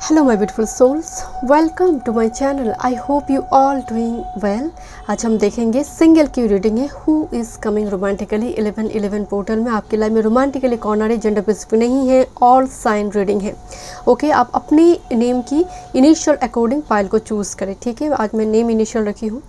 Hello my beautiful souls, welcome to my channel. I hope you all doing well. आज हम देखेंगे single की reading है, who is coming romantically 1111 portal में। आपकी लाइफ में रोमांटिकली कौन आ रही, जेंडर स्पेसिफिक नहीं है, ऑल साइन रीडिंग है। ओके, आप अपनी नेम की इनिशियल अकॉर्डिंग फाइल को चूज़ करें। ठीक है, आज मैं नेम इनिशियल रखी हूँ,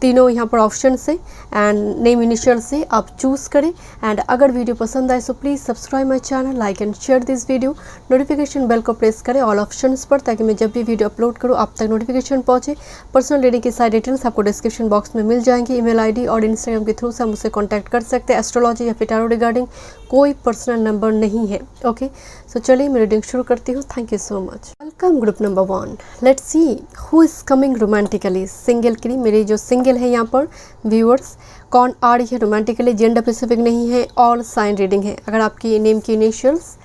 तीनों यहाँ पर ऑप्शन से एंड नेम इनिशियल से आप चूज़ करें। एंड अगर वीडियो पसंद आए so please subscribe my channel, like and share this video. Notification bell को प्रेस करें ऑल ऑप्शंस पर, ताकि मैं जब भी वीडियो अपलोड करूँ आप तक नोटिफिकेशन पहुँचे। पर्सनल रीडिंग की सारी डिटेल्स आपको डिस्क्रिप्शन बॉक्स में मिल जाएंगी। ईमेल आईडी और इंस्टाग्राम के थ्रू से हम मुझसे कॉन्टैक्ट कर सकते हैं। एस्ट्रोलॉजी या फिर टैरो रिगार्डिंग कोई पर्सनल नंबर नहीं है। ओके, सो चलिए मैं रीडिंग शुरू करती हूँ। Thank you so much. Welcome group number 1। Let's see who is coming romantically. Single की मेरी जो सिंगल है यहाँ पर व्यूअर्स, कौन आ रही है रोमांटिकली, जेंडर स्पेसिफिक नहीं है, ऑल साइन रीडिंग है। अगर आपकी नेम की इनिशियल्स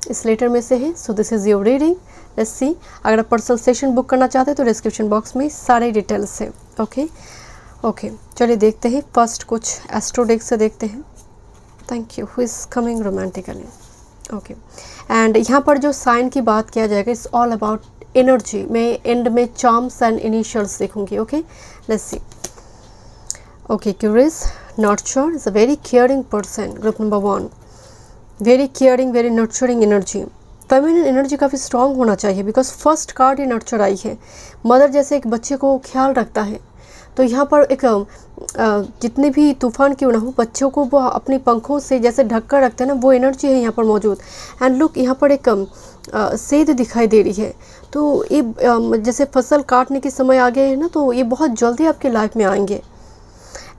इस लेटर में से है सो this is your reading. Let's see, अगर आप पर्सनल सेशन बुक करना चाहते हैं तो डिस्क्रिप्शन बॉक्स में सारे डिटेल्स है। ओके, चलिए देखते हैं। फर्स्ट कुछ एस्ट्रो डेक से देखते हैं। Thank you. Who is coming romantically. Okay, and यहाँ पर जो साइन की बात किया जाएगा, इट्स ऑल अबाउट एनर्जी। मैं एंड में चार्म्स एंड इनिशियल्स देखूंगी। Okay, let's see. Okay, curious, nurture, is a very caring person. Group number 1, very caring, very nurturing energy. Feminine energy काफ़ी स्ट्रांग होना चाहिए, बिकॉज फर्स्ट कार्ड ये nurture आई है। Mother जैसे एक बच्चे को ख्याल रखता है, तो यहाँ पर एक जितने भी तूफान क्यों ना हो, बच्चों को वो अपनी पंखों से जैसे ढक कर रखते हैं ना, वो एनर्जी है यहाँ पर मौजूद। एंड लुक, यहाँ पर एक सेध दिखाई दे रही है। तो ये जैसे फसल काटने के समय आ गए हैं ना, तो ये बहुत जल्दी आपकी लाइफ में आएंगे।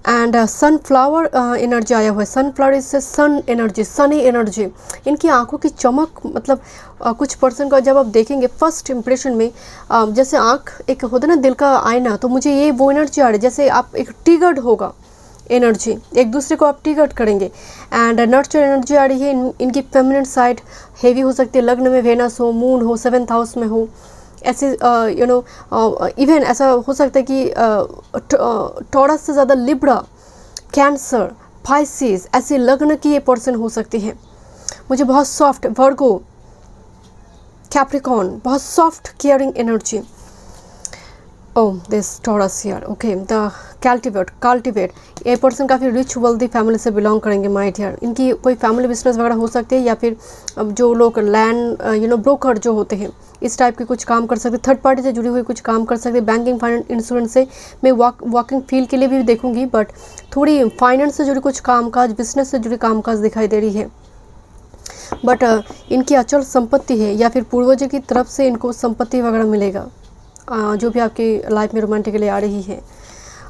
एंड सनफ्लावर एनर्जी आया हुआ है। सनफ्लावर इससे सन एनर्जी, सनी एनर्जी। इनकी आंखों की चमक, मतलब कुछ पर्सन का जब आप देखेंगे फर्स्ट इंप्रेशन में, जैसे आंख एक होता है ना दिल का आईना, तो मुझे ये वो एनर्जी आ रही है जैसे आप एक ट्रिगर्ड होगा एनर्जी, एक दूसरे को आप ट्रिगर्ड करेंगे। एंड नर्चर एनर्जी आ रही है। इनकी फेमिनिन साइड हैवी हो सकती है। लग्न में वेनस हो, मून हो, 7th हाउस में हो, ऐसे इवन ऐसा हो सकता है कि टॉरस से ज़्यादा लिब्रा, कैंसर, पाइसिस, ऐसे लग्न की ये पर्सन हो सकती है। मुझे बहुत सॉफ्ट, वर्गो, कैप्रिकॉन, बहुत soft caring energy. Oh, this taurus here. Okay, the cultivate, ये पर्सन काफ़ी रिच वेल्दी फैमिली से बिलोंग करेंगे माय डियर। इनकी कोई फैमिली बिजनेस वगैरह हो सकती है, या फिर जो लोग लैंड ब्रोकर जो होते हैं, इस टाइप के कुछ काम कर सकते, थर्ड पार्टी से जुड़ी हुई कुछ काम कर सकते, बैंकिंग, फाइनेंस, इंश्योरेंस से। मैं वॉकिंग फील्ड के लिए भी देखूंगी, बट थोड़ी फाइनेंस से जुड़ी कुछ कामकाज, बिजनेस से जुड़ी कामकाज दिखाई दे रही है। बट इनकी अचल संपत्ति है, या फिर पूर्वजों की तरफ से इनको संपत्ति वगैरह मिलेगा, जो भी आपकी लाइफ में रोमांटिकली आ रही है।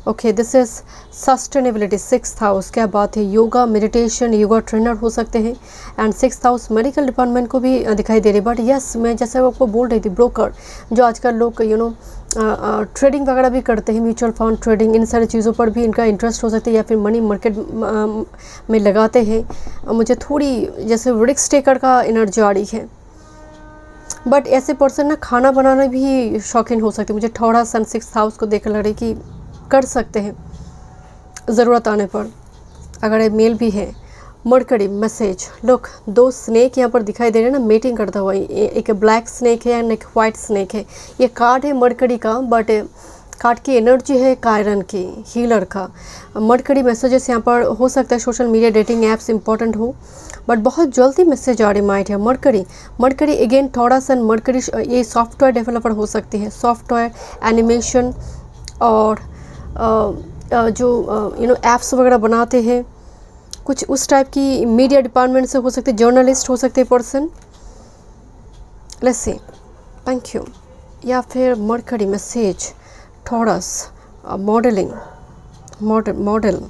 Okay, this is sustainability, 6th house. क्या बात है, योगा, मेडिटेशन, योगा ट्रेनर हो सकते हैं। And 6th house medical department को भी दिखाई दे रही है। बट यस, मैं जैसे आपको बोल रही थी, ब्रोकर, जो आजकल लोग ट्रेडिंग वगैरह भी करते हैं, म्यूचुअल फंड ट्रेडिंग, इन सारी चीज़ों पर भी इनका इंटरेस्ट हो सकता है, या फिर मनी मार्केट में लगाते हैं। मुझे थोड़ी जैसे रिस्क टेकर का एनर्जी आ रही है। बट ऐसे पर्सन ना खाना बनाना भी शौकीन हो सकते हैं। मुझे थोड़ा सन 6th हाउस को देख लग रही कि कर सकते हैं ज़रूरत आने पर, अगर ये मेल भी है। मरकरी मैसेज, लुक, 2 स्नेक यहाँ पर दिखाई दे रहे हैं ना, मीटिंग करता हुआ। एक ब्लैक स्नेक है एंड एक वाइट स्नेक है। ये कार्ड है मरकरी का, बट कार्ड की एनर्जी है कायरन की, हीलर का। मरकरी मैसेजेस यहाँ पर हो सकता है social media, dating apps important हो, बट बहुत जल्दी मैसेज आ रही माइट है। मरकरी अगेन थोड़ा सा मरकरी, ये सॉफ्टवेयर डेवलपर हो सकती है, सॉफ्टवेयर, एनिमेशन, और जो ऐप्स वगैरह बनाते हैं, कुछ उस टाइप की मीडिया डिपार्टमेंट से हो सकते, जर्नलिस्ट हो सकते person. Let's see, thank you. या फिर mercury message, taurus, modelling, model,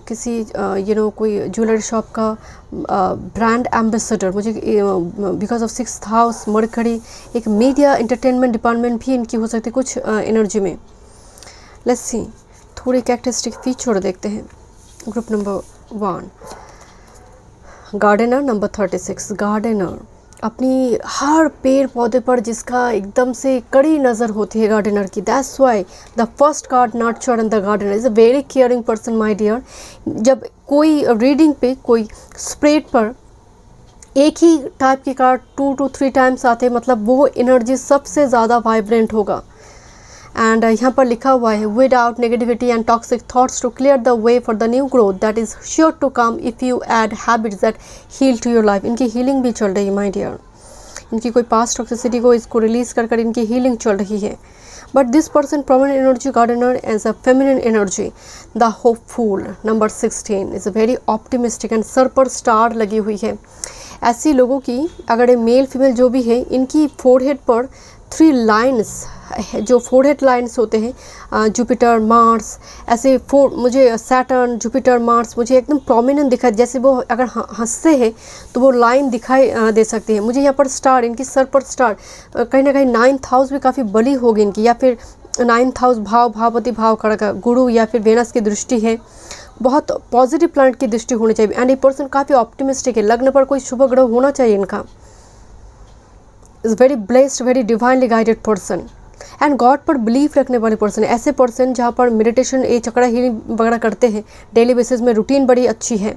किसी कोई ज्वेलरी शॉप का ब्रांड एम्बेसडर। मुझे because of 6th house mercury, एक मीडिया एंटरटेनमेंट डिपार्टमेंट भी इनकी हो सकती है कुछ एनर्जी में। लेट्स सी, थोड़ी कैरेक्टरिस्टिक फीचर देखते हैं। Group number 1, gardener, number 36। Gardener अपनी हर पेड़ पौधे पर जिसका एकदम से कड़ी नज़र होती है गार्डनर की, that's why the first card nurture and the gardener is a very caring person my dear. जब कोई रीडिंग पे, कोई स्प्रेड पर एक ही टाइप के कार्ड 2 to 3 टाइम्स आते हैं, मतलब वो एनर्जी सबसे ज़्यादा वाइब्रेंट होगा। एंड यहाँ पर लिखा हुआ है without negativity and toxic thoughts to clear the way for the new growth that is sure to come if you add habits that heal to your life. इनकी healing भी चल रही है माय डियर, इनकी कोई past toxicity को इसको release कर इनकी हीलिंग चल रही है। But this person prominent energy gardener as a feminine energy, the hopeful number 16 is a very optimistic and सर पर स्टार लगी हुई है। ऐसी लोगों की अगर ये मेल फीमेल जो भी है, इनकी फोरहेड पर 3 लाइन्स, जो फोरहेड लाइन्स होते हैं, जुपिटर मार्स ऐसे मुझे सैटर्न जुपिटर मार्स मुझे एकदम प्रोमिनेंट दिखा, जैसे वो अगर हंसते हैं तो वो लाइन दिखाई दे सकती है मुझे। यहाँ पर स्टार, इनकी सर पर स्टार, कहीं ना कहीं 9th हाउस भी काफ़ी बड़ी होगी इनकी, या फिर 9th हाउस भावपति भाव का गुरु या फिर वेनस की दृष्टि है। बहुत पॉजिटिव प्लैनेट की दृष्टि होनी चाहिए। एंड ये पर्सन काफ़ी ऑप्टिमिस्टिक है, लग्न पर कोई शुभ ग्रह होना चाहिए इनका। Is very blessed, very divinely guided person and God पर बिलीफ रखने वाले पर्सन। ऐसे पर्सन जहाँ पर मेडिटेशन, ये चक्रा हीलिंग वगैरह करते हैं डेली बेसिस में, रूटीन बड़ी अच्छी है,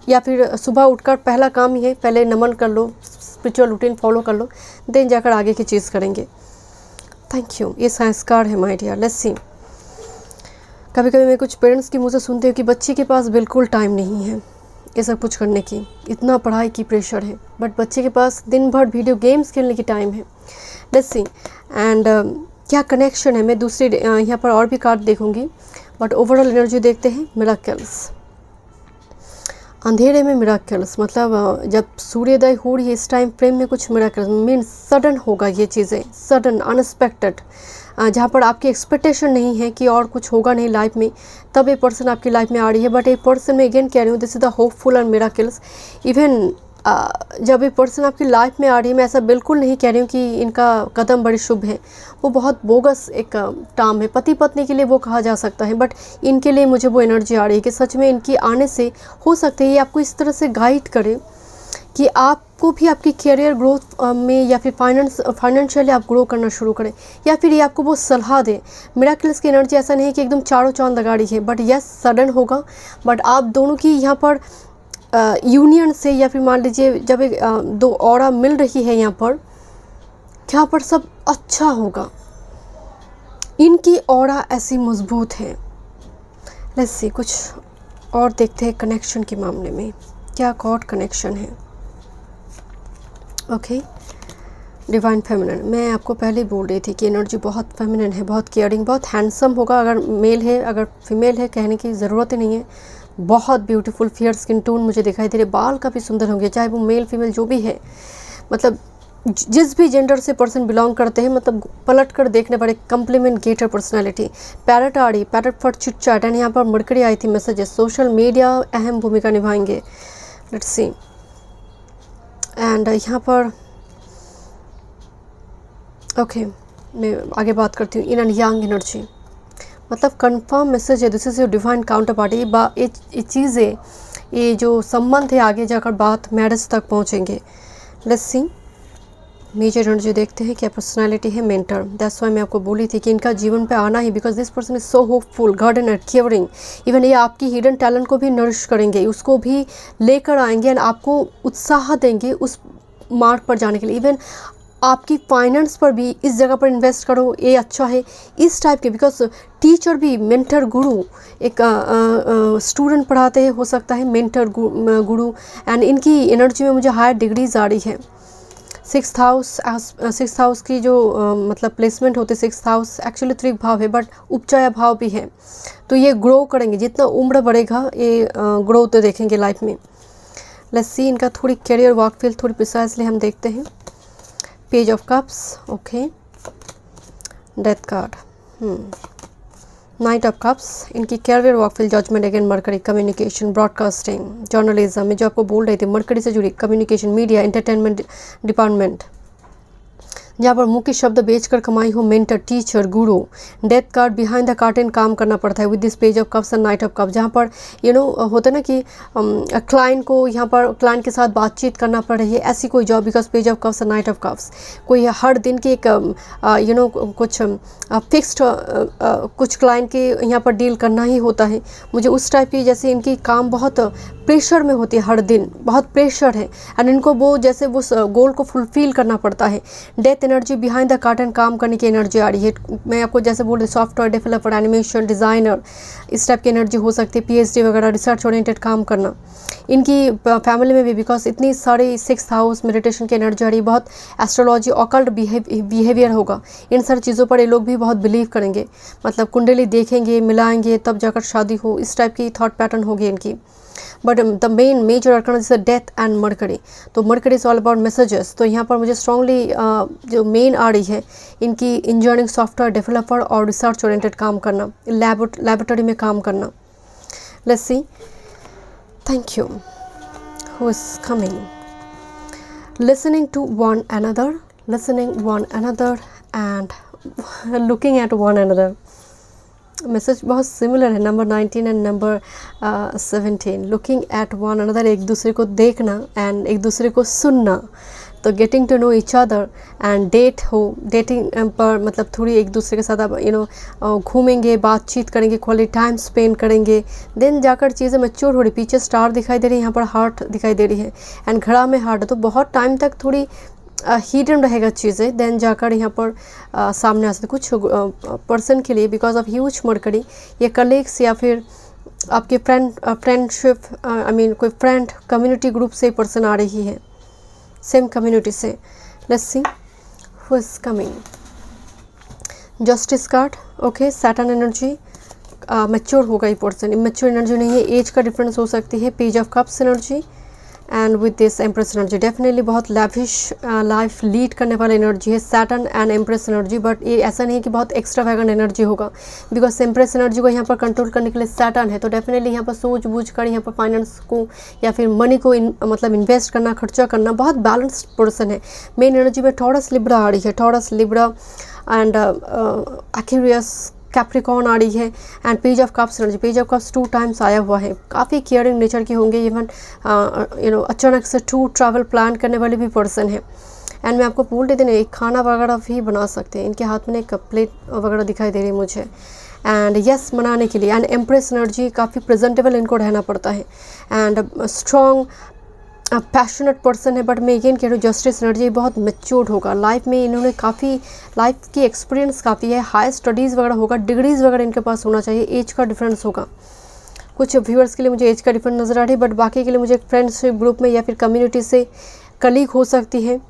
या फिर सुबह उठकर पहला काम ही है पहले नमन कर लो, स्पिरिचुअल रूटीन फॉलो कर लो, देन जाकर आगे की चीज़ करेंगे। Thank you. ये संस्कार है माय डियर। लेट्स सी। कभी कभी मैं कुछ पेरेंट्स की मुँह से सुनती हूँ कि बच्चे के पास बिल्कुल टाइम नहीं है ये सब कुछ करने की, इतना पढ़ाई की प्रेशर है, बट बच्चे के पास दिन भर वीडियो गेम्स खेलने की टाइम है। Let's C. एंड क्या कनेक्शन है, मैं दूसरी यहाँ पर और भी कार्ड देखूंगी, बट ओवरऑल एनर्जी देखते हैं। मिराकल्स, अंधेरे में मिराकल्स, मतलब जब सूर्योदय हो रही है इस टाइम फ्रेम में कुछ मिराकल्स मीन सडन होगा, ये चीज़ें सडन अनएक्सपेक्टेड, जहाँ पर आपकी एक्सपेक्टेशन नहीं है कि और कुछ होगा नहीं लाइफ में, तब ये पर्सन आपकी लाइफ में आ रही है। बट ये पर्सन में अगेन कह रही हूँ this is the hopeful and miracles. Even जब ये पर्सन आपकी लाइफ में आ रही है, मैं ऐसा बिल्कुल नहीं कह रही हूँ कि इनका कदम बड़े शुभ है, वो बहुत बोगस एक टर्म है, पति पत्नी के लिए वो कहा जा सकता है, बट इनके लिए मुझे वो एनर्जी आ रही है कि सच में इनकी आने से हो सकता है ये आपको इस तरह से गाइड करे कि आपको भी आपकी कैरियर ग्रोथ में या फिर फाइनेंशियली आप ग्रो करना शुरू करें, या फिर ये आपको वो सलाह दे। मिराकल्स की एनर्जी ऐसा नहीं है कि एकदम चारों चांद लगा रही है, बट यस सडन होगा, बट आप दोनों की यहाँ पर यूनियन से, या फिर मान लीजिए जब एक दो ऑरा मिल रही है यहाँ पर सब अच्छा होगा। इनकी ऑरा ऐसी मजबूत है। लेट्स सी, कुछ और देखते हैं कनेक्शन के मामले में क्या गॉड कनेक्शन है। ओके, डिवाइन फेमिनिन, मैं आपको पहले ही बोल रही थी कि एनर्जी बहुत फेमिनिन है, बहुत केयरिंग, बहुत हैंडसम होगा। अगर मेल है, अगर फीमेल है, कहने की ज़रूरत ही नहीं है। बहुत ब्यूटीफुल फेयर स्किन टोन मुझे दिखाई दे रहे, बाल काफ़ी सुंदर होंगे, चाहे वो मेल फीमेल जो भी है, मतलब जिस भी जेंडर से पर्सन बिलोंग करते हैं, मतलब पलट कर देखने वाले कम्प्लीमेंट गेटर पर्सनैलिटी। पैरट आ रही, parrot for chit chat, and यहाँ पर मरकरी आई थी मैसेजेस। सोशल मीडिया अहम भूमिका निभाएंगे। Let's see. एंड यहाँ पर ओके, मैं आगे बात करती हूँ। इन एंड यंग एनर्जी, मतलब कंफर्म मैसेज है, this is your divine counter party. ये चीज़ें, ये जो संबंध है आगे जाकर बात मैरिज तक पहुँचेंगे। लेट्स सी, मेजर एनर्जी देखते हैं क्या पर्सनालिटी है। मेंटर, दैट्स वाई मैं आपको बोली थी कि इनका जीवन पे आना ही, because this person is so hopeful, gardener, caring. Even ये आपकी हिडन टैलेंट को भी नरिश करेंगे, उसको भी लेकर आएंगे एंड आपको उत्साह देंगे उस मार्ग पर जाने के लिए। इवन आपकी फाइनेंस पर भी, इस जगह पर इन्वेस्ट करो, ये अच्छा है, इस टाइप के। बिकॉज टीचर भी, मेंटर गुरु, एक स्टूडेंट पढ़ाते हैं, हो सकता है मेंटर गुरु, एंड इनकी एनर्जी में मुझे हायर डिग्रीज आ रही है। 6th हाउस की जो मतलब प्लेसमेंट होते, 6th हाउस एक्चुअली त्रिक भाव है, बट उपचय भाव भी है, तो ये ग्रो करेंगे। जितना उम्र बढ़ेगा ये ग्रोथ देखेंगे लाइफ में। लेट्स सी, इनका थोड़ी करियर वर्क फील्ड थोड़ी प्रिसाइसली हम देखते हैं। Page of cups, okay, death card, knight of cups, इनकी career work field, judgement again Mercury, communication, broadcasting, journalism में जो आपको बोल रही थी, मरकरी से जुड़ी कम्युनिकेशन, मीडिया, एंटरटेनमेंट डिपार्टमेंट, जहाँ पर मुख्य शब्द बेचकर कमाई हो, mentor, teacher, Guru. Death card, behind the curtain काम करना पड़ता है with this page of cups and night of cups, जहाँ पर होता है ना कि क्लाइंट को यहाँ पर क्लाइंट के साथ बातचीत करना पड़ रही है, ऐसी कोई job, because page of cups and night of cups. कोई हर दिन के एक कुछ फिक्स्ड कुछ क्लाइंट के यहाँ पर डील करना ही होता है मुझे, उस टाइप की। जैसे इनकी काम बहुत प्रेशर में होती है, हर दिन बहुत प्रेशर है एंड इनको वो जैसे वो गोल को फुलफिल करना पड़ता है। Death energy, behind the curtain काम करने की एनर्जी आ रही है। मैं आपको जैसे बोल रही, सॉफ्टवेयर डेवलपर, एनिमेशन डिज़ाइनर, इस टाइप की एनर्जी हो सकती है। पीएचडी वगैरह, रिसर्च ओरिएंटेड काम करना इनकी फैमिली में भी, बिकॉज इतनी सारी 6th हाउस मेडिटेशन की एनर्जी आ रही है। बहुत एस्ट्रोलॉजी, ऑकल्ट बिहेवियर होगा, इन सारी चीज़ों पर ये लोग भी बहुत बिलीव करेंगे। मतलब कुंडली देखेंगे, मिलाएंगे, तब जाकर शादी हो, इस टाइप की थॉट पैटर्न होगी इनकी। But the main major arcana is death and Mercury. तो Mercury is all about messages. तो यहाँ पर मुझे स्ट्रांगली जो मेन आ रही है इनकी, इंजीनियरिंग, सॉफ्टवेयर डेवलपर और रिसर्च ओरिएंटेड काम करना, लैबोरेटरी में काम करना। Let's see, thank you. Who is coming? Listening to one another, and looking at one another. Message बहुत सिमिलर है, number 19 and number 17। Looking at one another, एक दूसरे को देखना एंड एक दूसरे को सुनना। तो getting to know each other and dating पर मतलब थोड़ी एक दूसरे के साथ आप घूमेंगे, बातचीत करेंगे, क्वालिटी टाइम स्पेंड करेंगे, देन जाकर चीज़ें मैच्योर हो रही। पीछे स्टार दिखाई दे रही है, यहाँ पर हार्ट दिखाई दे रही है एंड घड़ा में हार्ट है। तो बहुत टाइम तक थोड़ी हिडन रहेगा चीज़ें, देन जाकर यहाँ पर सामने आ सकते कुछ पर्सन के लिए, बिकॉज ऑफ ह्यूज मरकरी। ये कलीग्स या फिर आपके फ्रेंडशिप, आई मीन कोई फ्रेंड कम्युनिटी ग्रुप से पर्सन आ रही है, सेम कम्युनिटी से। Let's see who is coming. Justice card, okay. Saturn energy, mature होगा ये पर्सन, इमेच्योर एनर्जी नहीं है, एज का डिफरेंस हो सकती है। Page of cups energy and with this empress energy, definitely बहुत लैविश लाइफ लीड करने वाला एनर्जी है Saturn and empress energy. But ये ऐसा नहीं है कि बहुत एक्स्ट्रावैगेंट एनर्जी होगा, बिकॉज एम्प्रेस एनर्जी को यहाँ पर कंट्रोल करने के लिए सैटर्न है। तो डेफिनेटली यहाँ पर सोच बूझ कर यहाँ पर फाइनेंस को या फिर मनी को मतलब इन्वेस्ट करना, खर्चा करना, बहुत बैलेंस्ड पर्सन है। मेन एनर्जी में टॉरस लिब्रा आ रही है, Taurus Libra and Aquarius, Capricorn आ रही है and page of cups energy. Page of cups 2 times आया हुआ है, काफ़ी केयरिंग नेचर के होंगे। इवन अचानक से टूर ट्रैवल प्लान करने वाले भी पर्सन है। एंड मैं आपको बोल देती ना, एक खाना वगैरह भी बना सकते हैं। इनके हाथ में एक प्लेट वगैरह दिखाई दे रही है मुझे, एंड यस मनाने के लिए। एंड एम्प्रेस एनर्जी, काफ़ी प्रेजेंटेबल इनको रहना पड़ता है एंड स्ट्रॉन्ग पैशनेट पर्सन है। बट मैं अगेन कह रही हूँ, जस्टिस एनर्जी बहुत मैच्योर्ड होगा लाइफ में। इन्होंने काफ़ी लाइफ की एक्सपीरियंस काफ़ी है, हाई स्टडीज़ वगैरह होगा, डिग्रीज़ वगैरह इनके पास होना चाहिए। एज का डिफरेंस होगा, कुछ व्यूअर्स के लिए मुझे एज का डिफरेंस नज़र आ रही है, बट बाकी के लिए मुझे फ्रेंड्शिप ग्रुप में या फिर कम्युनिटी से कलीग हो सकती है।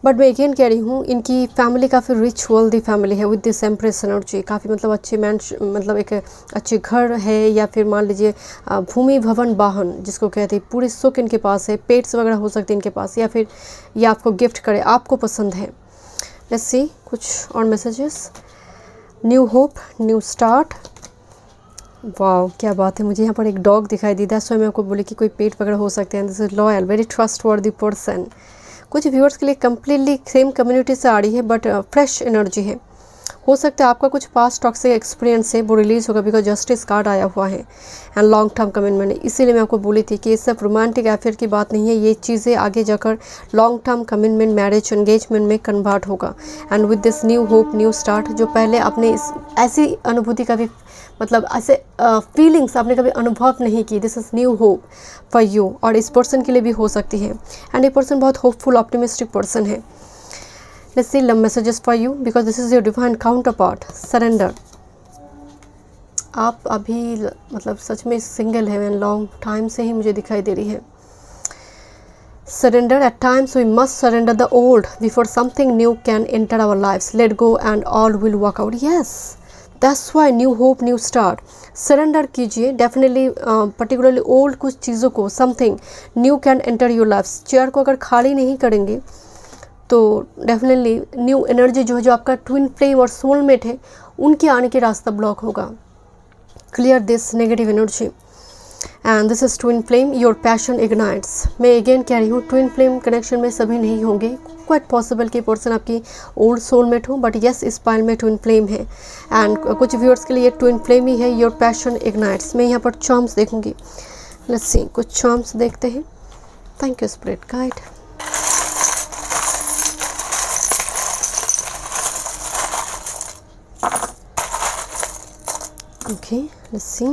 बट मैं अगेन कह रही हूँ, इनकी फैमिली काफ़ी रिच वेल्दी फैमिली है विद दिस एम्प्रेस एनर्जी। काफ़ी मतलब अच्छे मतलब एक अच्छे घर है, या फिर मान लीजिए भूमि भवन वाहन जिसको कहते हैं, पूरी सुख इनके पास है। पेट्स वगैरह हो सकते हैं इनके पास, या फिर ये आपको गिफ्ट करे, आपको पसंद है। लेट्स सी कुछ और messages. New hope, new start. वाह क्या बात है, मुझे यहाँ पर एक डॉग दिखाई दी था, सो मैं आपको बोली कि कोई पेट वगैरह हो सकते हैं। This is loyal, very trustworthy person. कुछ व्यूअर्स के लिए कम्प्लीटली सेम कम्युनिटी से आ रही है, बट फ्रेश एनर्जी है। हो सकता है आपका कुछ पास्ट टॉक्सिक एक्सपीरियंस है वो रिलीज़ होगा, बिकॉज जस्टिस कार्ड आया हुआ है एंड लॉन्ग टर्म कमिटमेंट है। इसीलिए मैं आपको बोली थी कि ये सब रोमांटिक अफेयर की बात नहीं है, ये चीज़ें आगे जाकर long term commitment, marriage, engagement में कन्वर्ट होगा। And with this new hope, new start, जो पहले आपने इस ऐसी अनुभूति का भी मतलब ऐसे फीलिंग्स आपने कभी अनुभव नहीं की, this is new hope for you. और इस पर्सन के लिए भी हो सकती है। एंड ये पर्सन बहुत होपफुल, ऑप्टिमिस्टिक पर्सन है। Let's see some messages for you because this is your divine counterpart. Surrender. आप अभी मतलब सच में सिंगल है, लॉन्ग टाइम से ही मुझे दिखाई दे रही है। Surrender. At times we must surrender the old before something new can enter our lives. Let go and all will work out. Yes, that's why new hope, new start. Surrender कीजिए definitely, particularly old कुछ चीज़ों को, something new can enter your lives. Chair को अगर खाली नहीं करेंगे तो डेफिनेटली न्यू एनर्जी जो आपका ट्विन फ्लेम और सोलमेट है उनके आने के रास्ता ब्लॉक होगा। Clear this negative energy and this is twin flame, your passion ignites. मैं अगेन कह रही हूँ, ट्विन फ्लेम कनेक्शन में सभी नहीं होंगे, क्वाइट पॉसिबल कि पर्सन आपकी ओल्ड सोलमेट हो, बट यस इस पाइल में ट्विन फ्लेम है। एंड कुछ व्यूअर्स के लिए ट्विन फ्लेम ही है, योर पैशन इग्नाइट्स। मैं यहाँ पर चार्म्स देखूँगी। लेट्स सी कुछ चार्म्स देखते हैं। Thank you spirit guide. Okay, let's see.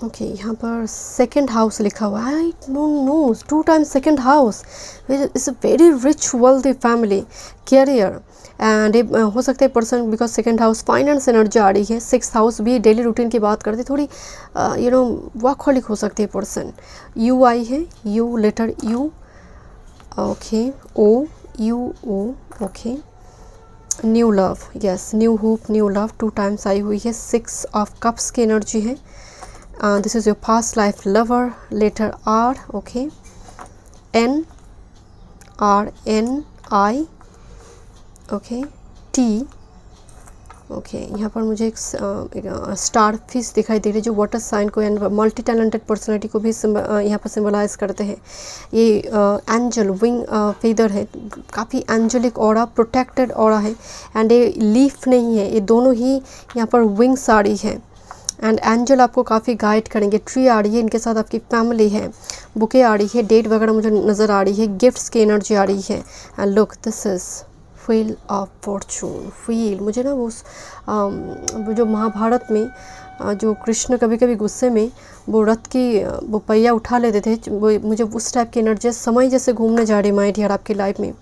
Okay यहाँ पर सेकंड हाउस लिखा हुआ है, I don't know, 2 times second house, it's a very rich wealthy family, career and हो सकता है person because second house finance energy आ रही है। 6th हाउस भी डेली रूटीन की बात करते, थोड़ी वर्कहोलिक हो सकती है पर्सन। यू आई है, U letter U, okay, O U O, okay, new love, yes, new hope, new love 2 times आई हुई है। 6 ऑफ कप्स की एनर्जी है। This is your past life lover, letter R, okay, N R N I, okay, T, okay, यहाँ पर मुझे एक star fish दिखाई दे रही है जो वाटर साइन को एंड मल्टी टैलेंटेड पर्सनैलिटी को भी यहाँ पर सिम्बलाइज करते हैं। ये एंजल विंग फेदर है, काफ़ी एंजलिक ऑरा, प्रोटेक्टेड ऑरा है एंड ये लीफ नहीं है, ये दोनों ही यहाँ पर विंग्स आ रही है एंड एंजल आपको काफ़ी गाइड करेंगे। ट्री आ रही है, इनके साथ आपकी फैमिली है, बुके आ रही है, डेट वगैरह मुझे नज़र आ रही है, गिफ्ट्स की एनर्जी आ रही है and look this is wheel of Fortune. Wheel मुझे ना वो जो महाभारत में जो कृष्ण कभी कभी गुस्से में वो रथ की वो पहिया उठा लेते थे, वो मुझे उस टाइप की एनर्जी समय जैसे घूमने जा रही है माय डियर आपकी लाइफ में।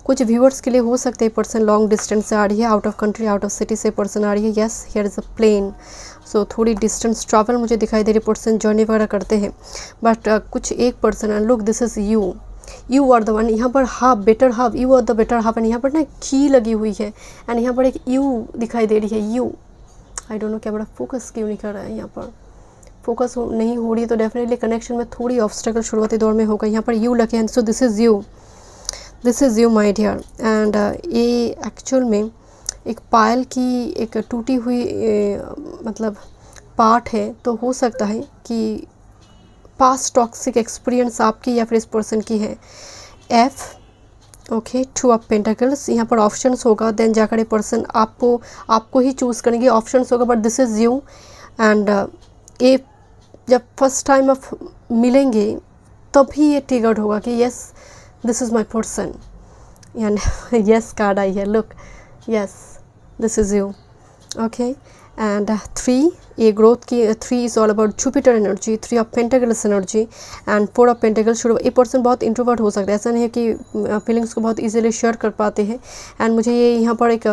कुछ व्यूअर्स के लिए हो सकते हैं पर्सन लॉन्ग डिस्टेंस से आ रही है, out of country, out of city से पर्सन आ रही है। Yes, here is a plane, so थोड़ी डिस्टेंस ट्रैवल मुझे दिखाई दे रही, पर्सन जर्नी वगैरह करते हैं। बट कुछ एक person and look this is you, you are the one, यहाँ पर half, better half, you are the better half and यहाँ पर ना की लगी हुई है एंड यहाँ पर एक यू दिखाई दे रही है, यू, आई डोंट नो क्या बड़ा फोकस क्यों नहीं कर रहा है, यहाँ पर फोकस नहीं हो रही है तो डेफिनेटली कनेक्शन में थोड़ी ऑब्स्टेकल शुरुआती दौर में होगा। यहाँ पर यू लगे हैं, so this is you, this is you my dear and ये एक्चुअल में एक पायल की एक टूटी हुई मतलब पार्ट है, तो हो सकता है कि पास्ट टॉक्सिक एक्सपीरियंस आपकी या फिर इस पर्सन की है। एफ, ओके, 2 ऑफ पेंटाकल्स, यहाँ पर ऑप्शंस होगा, देन जाकर ये पर्सन आपको ही चूज़ करेंगे, ऑप्शंस होगा, but this is you and ये जब फर्स्ट टाइम आप मिलेंगे तभी ये ट्रिगर्ड होगा कि yes this is my person and yes card आई है, look, yes this is you, okay and 3, ये ग्रोथ की 3 is all about Jupiter energy, 3 of pentacles energy and 4 of pentacles. ये पर्सन बहुत इंट्रोवर्ट हो सकता है, ऐसा नहीं है कि फीलिंग्स को बहुत इजीली शेयर कर पाते हैं एंड मुझे ये यहाँ पर एक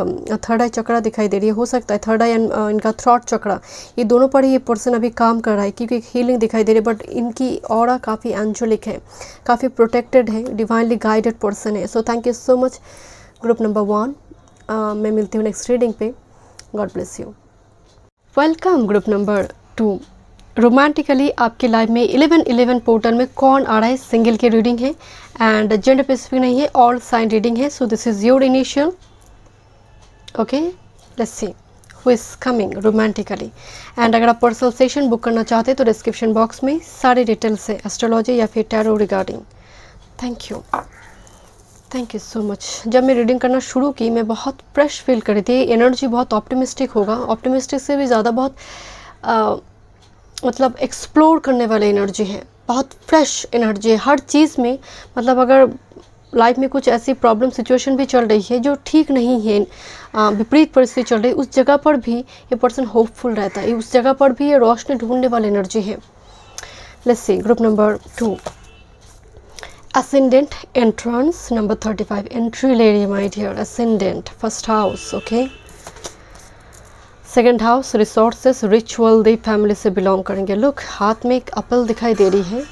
थर्ड आई चक्रा दिखाई दे रही है, हो सकता है थर्ड आई एंड इनका थ्रॉट चक्रा, ये दोनों पर ही ये पर्सन अभी काम कर रहा है क्योंकि एक हीलिंग दिखाई दे रही है, बट इनकी ऑरा काफ़ी एंजलिक है, काफ़ी प्रोटेक्टेड है, डिवाइनली गाइडेड पर्सन है। So thank you so much group number 1, मैं मिलती हूँ नेक्स्ट रीडिंग पे, God bless you. Welcome group number 2, romantically आपकी लाइफ में 11-11 पोर्टल में कौन आ रहा है, सिंगल की रीडिंग है एंड जेंडर स्पेसिफिक नहीं है, ऑल साइन रीडिंग है। सो this is your initial, okay, let's see who is coming romantically and अगर आप पर्सनल सेशन बुक करना चाहते हैं तो डिस्क्रिप्शन बॉक्स में सारे डिटेल्स है, एस्ट्रोलॉजी या फिर tarot regarding. Thank you so much. जब मैं रीडिंग करना शुरू की मैं बहुत फ्रेश फील कर रही थी, एनर्जी बहुत ऑप्टिमिस्टिक होगा, ऑप्टिमिस्टिक से भी ज़्यादा बहुत मतलब एक्सप्लोर करने वाली एनर्जी है, बहुत फ्रेश एनर्जी है हर चीज़ में। मतलब अगर लाइफ में कुछ ऐसी प्रॉब्लम सिचुएशन भी चल रही है जो ठीक नहीं है, विपरीत परिस्थिति चल रही है, उस जगह पर भी ये पर्सन होपफुल रहता है, उस जगह पर भी ये रोशनी ढूंढने वाली एनर्जी है। Let's see group number 2, ascendant entrance number 35, entry ले रही है my dear, ascendant first house, okay, second house resources, ritual the family से बिलोंग करेंगे। लुक, हाथ में एक एप्पल दिखाई दे रही है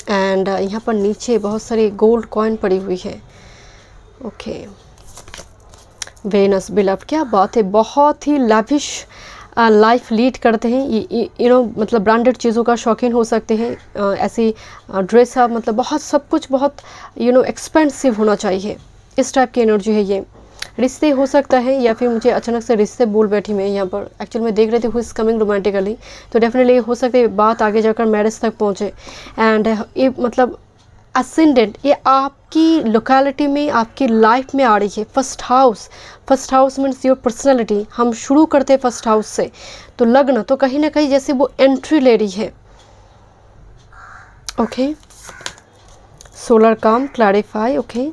एंड यहाँ पर नीचे बहुत सारी गोल्ड कॉइन पड़ी हुई है, ओके, वेनस बिलव, क्या बात है, बहुत ही लैविश लाइफ लीड करते हैं, यू नो मतलब ब्रांडेड चीज़ों का शौकीन हो सकते हैं, ऐसी ड्रेस अप, मतलब बहुत सब कुछ बहुत यू नो एक्सपेंसिव होना चाहिए, इस टाइप की एनर्जी है ये। रिश्ते हो सकता है या फिर मुझे अचानक से रिश्ते बोल बैठी मैं यहाँ पर, एक्चुअली मैं देख रही थी हु इज़ कमिंग रोमांटिकली, तो डेफिनेटली हो सकता है बात आगे जाकर मैरिज तक पहुँचे एंड ये मतलब असेंडेंट ये आपकी लोकेलिटी में आपकी लाइफ में आ रही है। First house means your personality, हम शुरू करते हैं फर्स्ट हाउस से, तो लग्न तो कहीं ना कहीं जैसे वो एंट्री ले रही है, ओके, सोलर काम clarify, okay,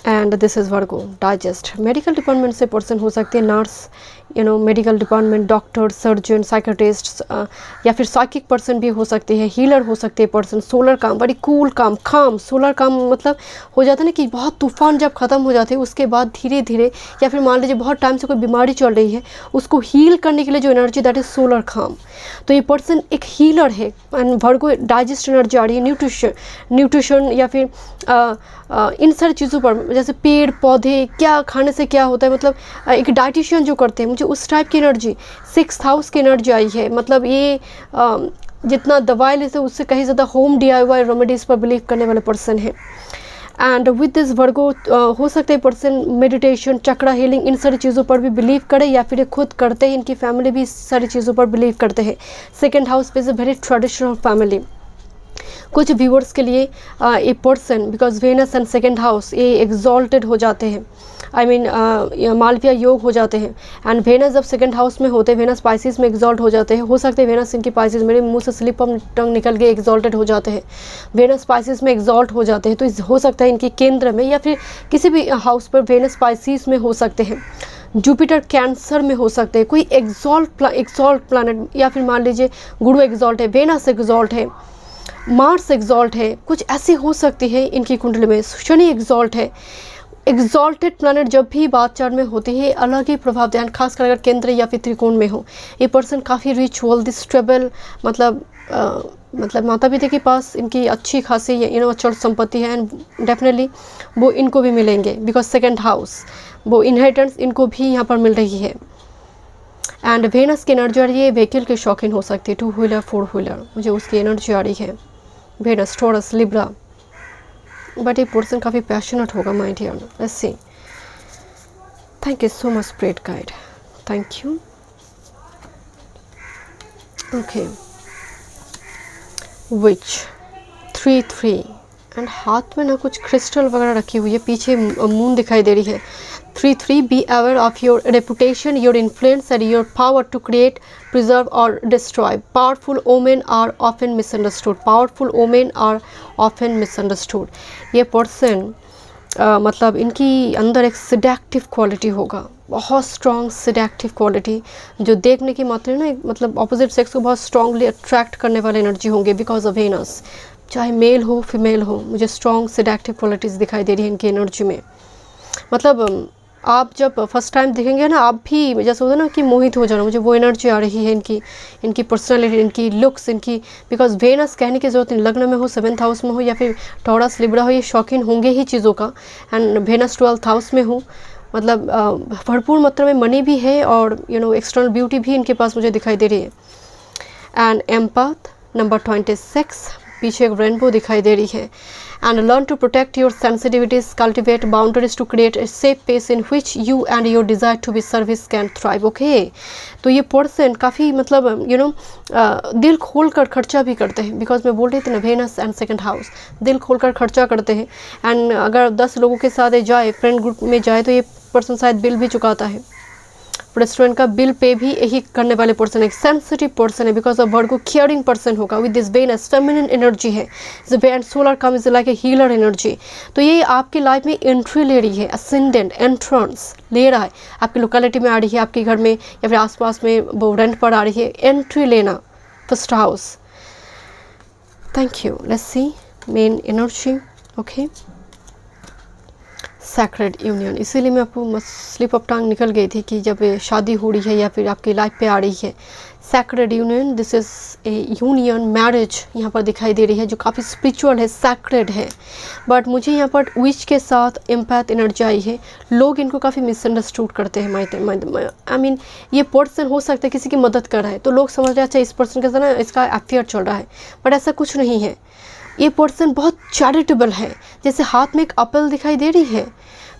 and this is Virgo digest. Medical department से पर्सन हो सकते हैं, nurse, medical department, doctor, surgeon, psychiatrist, या फिर साइकिक पर्सन भी हो सकते हैं, हीलर हो सकते हैं पर्सन। सोलर काम, बड़ी कूल काम सोलर काम मतलब हो जाता है ना कि बहुत तूफान जब ख़त्म हो जाते हैं उसके बाद धीरे धीरे, या फिर मान लीजिए बहुत टाइम से कोई बीमारी चल रही है उसको हील करने के लिए जो एनर्जी, दैट इज़ सोलर काम। तो ये पर्सन एक हीलर है। एंड वर्गो डाइजेस्ट एनर्जी आ रही है, न्यूट्रिशन या फिर इन सारी चीज़ों पर, जैसे पेड़ पौधे क्या खाने से क्या होता है, मतलब एक डाइटिशियन जो करते हैं, मुझे उस टाइप की एनर्जी, 6th हाउस की एनर्जी आई है। मतलब ये जितना दवाई लेते हैं उससे कहीं ज़्यादा होम DIY रेमेडीज़ पर बिलीव करने वाले पर्सन है। एंड विद दिस वर्गो हो सकता है पर्सन मेडिटेशन, चक्रा हीलिंग, इन सारी चीज़ों पर भी बिलीव करे, या फिर ये खुद करते हैं, इनकी फैमिली भी इस सारी चीज़ों पर बिलीव करते हैं। 2nd हाउस पे is a very traditional family. कुछ व्यूअर्स के लिए a person, because Venus and 2nd house ये एग्जॉल्टेड हो जाते हैं, आई मीन मालविया योग हो जाते हैं। एंड वेनस जब 2nd हाउस में होते हैं, वेनस स्पाइसिस में एग्जॉल्ट हो जाते हैं। हो सकते हैं वेनस इनकी स्पाइसिस, मेरे मुंह से स्लिप ऑफ टंग निकल के एग्जॉल्टेड हो जाते हैं, वेनस स्पाइसिस में एग्जॉल्ट हो जाते हैं। तो हो सकता है इनके केंद्र में या फिर किसी भी हाउस पर वेनस स्पाइसिस में हो सकते हैं। जुपिटर कैंसर में हो सकते हैं, कोई एग्जॉल्ट प्लानट, या फिर मान लीजिए गुरु एग्जॉल्ट है, वेनस एग्जॉल्ट है, मार्स एग्जॉल्ट है, कुछ ऐसी हो सकती है इनकी कुंडली में। शनि एग्जॉल्ट है। एग्जॉल्टेड प्लैनेट जब भी बात चार्ट में होती है अलग ही प्रभाव ध्यान, खासकर अगर केंद्र या फिर त्रिकोण में हो। ये पर्सन काफ़ी रिच, वेल्दी, स्टेबल, मतलब माता पिता के पास इनकी अच्छी खासी अचल संपत्ति है। एंड डेफिनेटली वो इनको भी मिलेंगे, बिकॉज 2nd हाउस, वो इनहेरिटेंस इनको भी यहाँ पर मिल रही है। एंड वेनस की एनर्जी आ रही है, व्हीकल के शौकीन हो सकती है, 2 व्हीलर 4 व्हीलर, मुझे उसकी एनर्जी आ रही है। वेनस, टॉरस, लिब्रा, बट ये पर्सन काफ़ी पैशनेट होगा my dear. Let's see. Thank you so much spirit guide, thank you. Okay, which 3 and हाथ में ना कुछ क्रिस्टल वगैरह रखी हुई है, पीछे मून दिखाई दे रही है। 3 be aware of your reputation, your influence and your power to create, preserve और destroy. Powerful women are often misunderstood, powerful women are often misunderstood. ये पर्सन मतलब इनकी अंदर एक सिडेक्टिव क्वालिटी होगा, बहुत स्ट्रॉन्ग सिडेक्टिव क्वालिटी, जो देखने की मात्रा ना मतलब ऑपोजिट सेक्स को बहुत स्ट्रांगली अट्रैक्ट करने वाले एनर्जी होंगे बिकॉज ऑफ वेनस। चाहे मेल हो फीमेल हो, मुझे स्ट्रॉन्ग सिडेक्टिव क्वालिटीज़ दिखाई दे रही है इनकी एनर्जी में। मतलब आप जब फर्स्ट टाइम देखेंगे ना, आप भी जैसे होता है ना कि मोहित हो जाना, मुझे वो एनर्जी आ रही है इनकी पर्सनालिटी, इनकी लुक्स, इनकी, बिकॉज वेनस कहने की ज़रूरत नहीं, लग्न में हो, 7th हाउस में हो, या फिर टॉरस लिब्रा हो, ये शौकीन होंगे ही चीज़ों का। एंड वेनस 12th हाउस में हो, मतलब भरपूर मात्रा में मनी भी है और एक्सटर्नल ब्यूटी भी इनके पास मुझे दिखाई दे रही है। एंड एम्पैथ नंबर 26, पीछे एक रेनबो दिखाई दे रही है। And learn to protect your sensitivities, cultivate boundaries to create a safe space in which you and your desire to be service can thrive. Okay, तो ये पर्सन काफ़ी मतलब दिल खोल कर खर्चा भी करते हैं, बिकॉज मैं बोल रही थी ना वेनस एंड 2nd हाउस, दिल खोल कर खर्चा करते हैं। एंड अगर 10 लोगों के साथ जाए, फ्रेंड ग्रुप में जाए, तो ये पर्सन शायद बिल भी चुकाता है, रेस्टोरेंट का बिल पे भी यही करने वाले पर्सन है। सेंसिटिव पर्सन है, बिकॉज ऑफ वर्ड को केयरिंग पर्सन होगा। With this Venus feminine energy है, and solar come is like a healer energy. तो ये आपकी लाइफ में एंट्री ले रही है, असेंडेंट एंट्रेंस ले रहा है, आपकी लोकेलिटी में आ रही है, आपके घर में या फिर आसपास में वो रेंट पर आ रही है, एंट्री लेना, 1st house. Thank you. Let's see main energy. Okay, sacred union, इसीलिए मैं आपको स्लिप ऑफ टंग निकल गई थी कि जब शादी हो रही है या फिर आपकी लाइफ पे आ रही है sacred union, this is A union, marriage यहाँ पर दिखाई दे रही है, जो काफ़ी स्पिरिचुअल है, सैक्रेड है। बट मुझे यहाँ पर विच के साथ एम्पैथ एनर्जी आई है। लोग इनको काफ़ी मिसअंडरस्टूड करते हैं, आई मीन ये पर्सन हो सकता है किसी की मदद कर रहा है, तो लोग समझ रहे हैं अच्छा इस पर्सन के साथ ना इसका अफेयर चल रहा है, बट ऐसा कुछ नहीं है। ये पर्सन बहुत चैरिटेबल है, जैसे हाथ में एक एप्पल दिखाई दे रही है,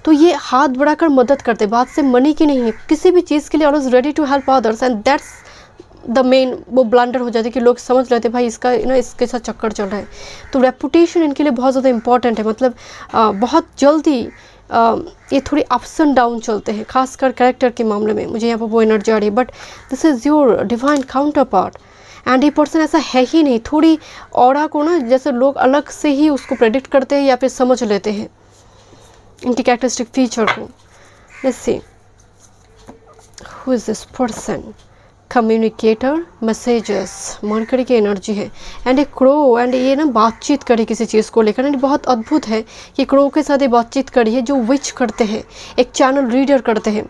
तो ये हाथ बढ़ाकर मदद करते, बात से मनी की नहीं है, किसी भी चीज़ के लिए always ready to help others. And that's the main वो ब्लंडर हो जाती है कि लोग समझ लेते भाई इसका इसके साथ चक्कर चल रहा है। तो रेपुटेशन इनके लिए बहुत ज़्यादा इंपॉर्टेंट है, मतलब बहुत जल्दी ये थोड़ी अप्स एंड डाउन चलते हैं, खासकर कैरेक्टर के मामले में मुझे यहाँ पर वो एनर्जी आ रही है। But this is your divine counter part. And ये पर्सन ऐसा है ही नहीं, थोड़ी ऑरा को ना जैसे लोग अलग से ही उसको प्रेडिक्ट करते हैं या फिर समझ लेते हैं। इनकी कैरेक्टरिस्टिक फीचर को। Let's see who is this person. Communicator, messages, mercury की एनर्जी है एंड ए क्रो, एंड ये ना बातचीत करे किसी चीज़ को लेकर, एंड बहुत अद्भुत है कि क्रो के साथ ये बातचीत करी है जो विच करते हैं, एक चैनल रीडर करते हैं।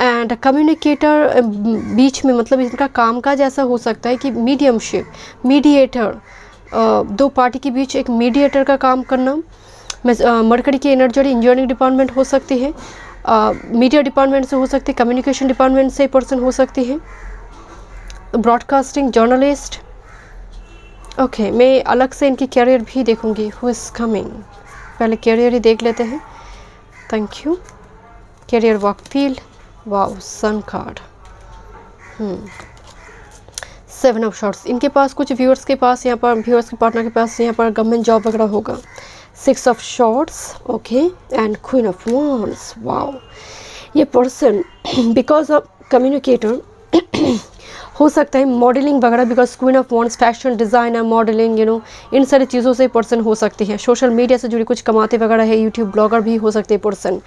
एंड कम्युनिकेटर बीच में मतलब इनका कामकाज ऐसा हो सकता है कि मीडियमशिप, मीडिएटर, दो पार्टी के बीच एक मीडिएटर का काम करना। मरकरी की एनर्जी इंजीनियरिंग डिपार्टमेंट हो सकती है, मीडिया डिपार्टमेंट से हो सकती है, कम्युनिकेशन डिपार्टमेंट से पर्सन हो सकती है, ब्रॉडकास्टिंग, जर्नलिस्ट। ओके, मैं अलग से इनकी कैरियर भी देखूंगी। हु इज़ कमिंग, पहले कैरियर ही देख लेते हैं। Thank you. Career work field, wow, sun card, 7 of swords. इनके पास कुछ व्यूअर्स के पास यहाँ पर, व्यूअर्स के पार्टनर के पास यहाँ पर गवर्नमेंट जॉब वगैरह होगा। 6 of swords, okay, and queen of wands, wow. ये पर्सन बिकॉज ऑफ कम्युनिकेटर हो सकता है मॉडलिंग वगैरह, because queen of wands fashion designer, modelling, इन सारी चीज़ों से पर्सन हो सकती है। सोशल मीडिया से जुड़ी कुछ कमाते वगैरह है, यूट्यूब ब्लॉगर भी हो सकते हैं person.